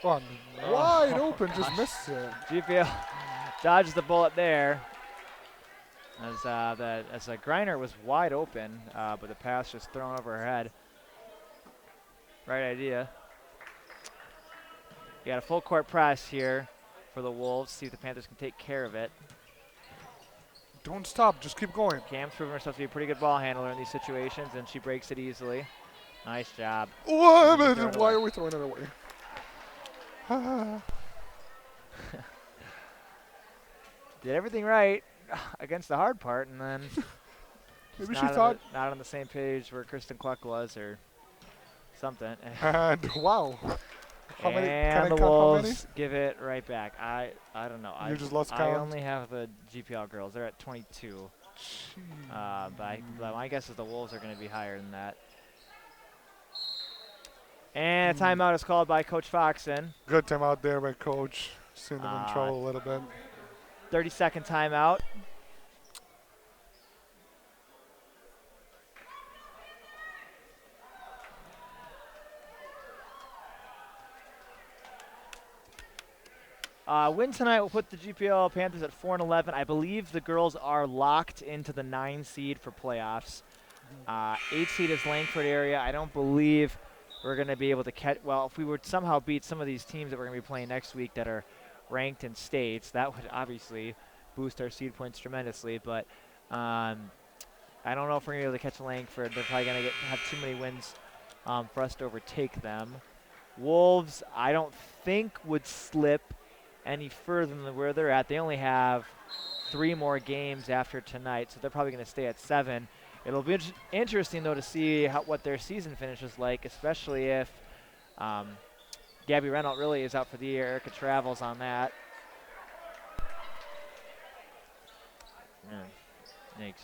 Wide open, just missed it. GPL dodges the bullet there. As Greiner was wide open, but the pass just thrown over her head. Right idea. You got a full court press here for the Wolves. See if the Panthers can take care of it. Don't stop, just keep going. Cam's proven herself to be a pretty good ball handler in these situations, and she breaks it easily. Nice job. What? Why are we throwing it away? Did everything right against the hard part, and then Maybe not she thought. not on the same page where Kristen Cluck was, or something. And wow. How many? Can I And the count how many? Wolves give it right back. I don't know. You just lost I count? only have the GPL girls. They're at 22. But my guess is the Wolves are going to be higher than that. And a timeout is called by Coach Foxen. Good timeout there by Coach. Seeing them in trouble a little bit. 30-second timeout. Win tonight will put the GPL Panthers at 4-11. I believe the girls are locked into the 9 seed for playoffs. 8 seed is Langford area. I don't believe we're going to be able to catch. Well, if we would somehow beat some of these teams that we're going to be playing next week that are ranked in states, that would obviously boost our seed points tremendously. But I don't know if we're going to be able to catch Langford. They're probably going to have too many wins for us to overtake them. Wolves, I don't think would slip any further than where they're at. They only have 3 more games after tonight, so they're probably going to stay at 7. It'll be interesting, though, to see what their season finishes like, especially if Gabby Reynolds really is out for the year. Erica Travels on that. Thanks.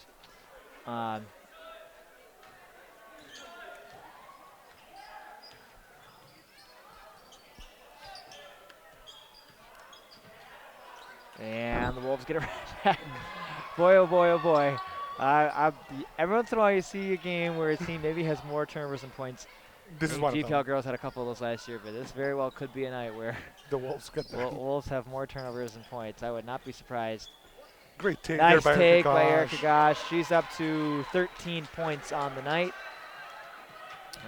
And the Wolves get it right back. Boy, oh boy, oh boy. Every once in a while you see a game where a team maybe has more turnovers than points. This is one of GPL them. girls had a couple of those last year, but this very well could be a night where The Wolves get there. Wolves have more turnovers than points. I would not be surprised. Great take Nice there by take Erica by Gosh. Erica Gosh. She's up to 13 points on the night.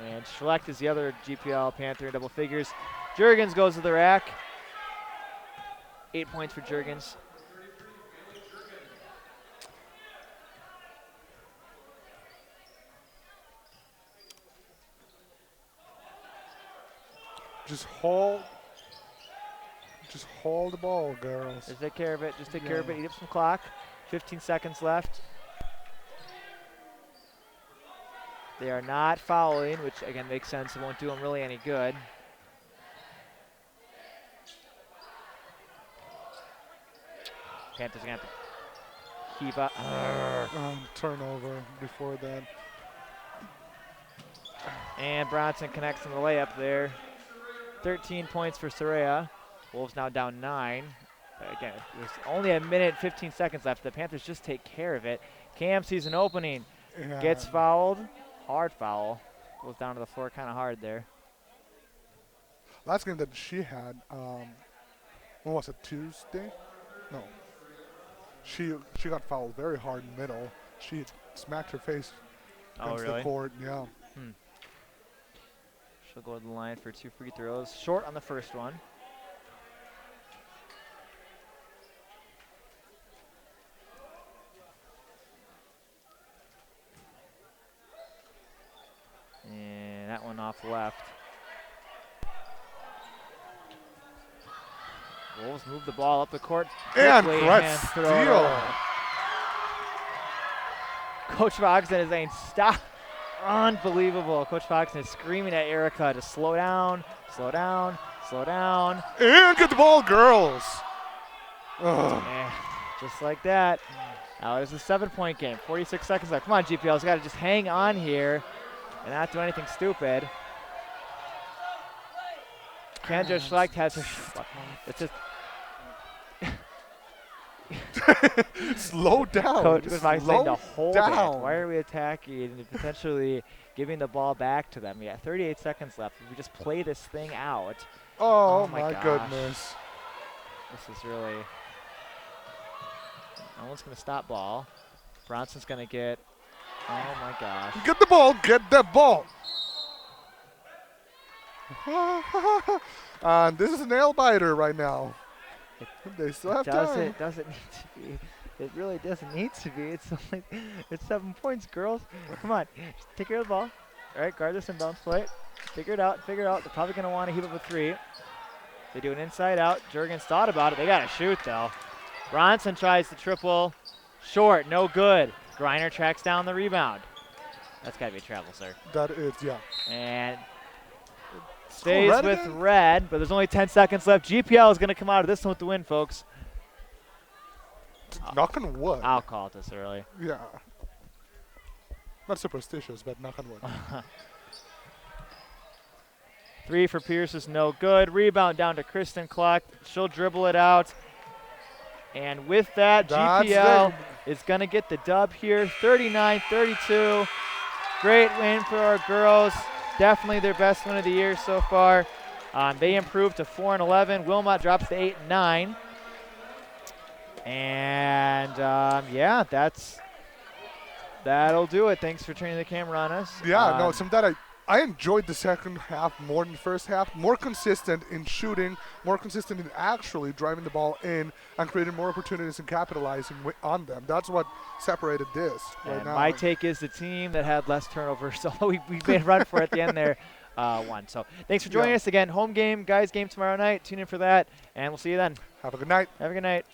And Schlecht is the other GPL Panther in double figures. Jurgens goes to the rack. 8 points for Jurgens. Just hold the ball, girls. Just take care of it. Just take care of it. Eat up some clock. 15 seconds left. They are not fouling, which again makes sense. It won't do them really any good. Panthers are going to have to keep up. Turnover before that. And Bronson connects on the layup there. 13 points for Soraya. Wolves now down 9. Again, there's only a minute, 15 seconds left. The Panthers just take care of it. Cam sees an opening. Yeah. Gets fouled. Hard foul. Goes down to the floor kind of hard there. Last game that she had, when was it, Tuesday? No. She got fouled very hard in the middle. She smacked her face against the court. Yeah. She'll go to the line for 2 free throws. Short on the first one. And that one off left. Wolves move the ball up the court And quickly Brett throw it steal. over. Coach Foxton is saying, stop. Unbelievable. Coach Foxton is screaming at Erica to slow down, slow down, slow down. And get the ball, girls. Ugh. And just like that. Now it's a 7-point game. 46 seconds left. Come on, GPL's got to just hang on here and not do anything stupid. Kendra Schlecht has her. It's just. Slow down. Coach was saying to Slow hold down. it. Why are we attacking and potentially giving the ball back to them? We got 38 seconds left. If we just play this thing out. Oh, my my gosh. goodness. This is really. No one's going to stop ball. Bronson's going to get. Oh my gosh. Get the ball. Get the ball. And this is a nail biter right now. They still have time. It doesn't need to be. It really doesn't need to be. It's only, it's 7 points, girls. Come on, just take care of the ball. All right, guard this inbounds play. Figure it out. Figure it out. They're probably going to want to heave up a 3. They do an inside out. Jurgens thought about it. They got to shoot though. Bronson tries the triple. Short, no good. Griner tracks down the rebound. That's got to be a travel, sir. That is, yeah. And stays red with again? red, but there's only 10 seconds left. GPL is going to come out of this one with the win, folks. Knock on wood. I'll call it this early. Yeah. Not superstitious, but knock on wood. 3 for Pierce is no good. Rebound down to Kristen Cluck. She'll dribble it out. And with that, That's GPL it. is going to get the dub here, 39-32. Great win for our girls. Definitely their best win of the year so far. They improved to 4-11. Wilmot drops to 8-9. And yeah, that'll do it. Thanks for turning the camera on us. Yeah, no, some that I enjoyed the second half more than the first half. More consistent in shooting, more consistent in actually driving the ball in and creating more opportunities and capitalizing on them. That's what separated this right And now. my take is the team that had less turnovers, so we made a run for it at the end there, won. So thanks for joining us again. Home game, guys game tomorrow night. Tune in for that, and we'll see you then. Have a good night. Have a good night.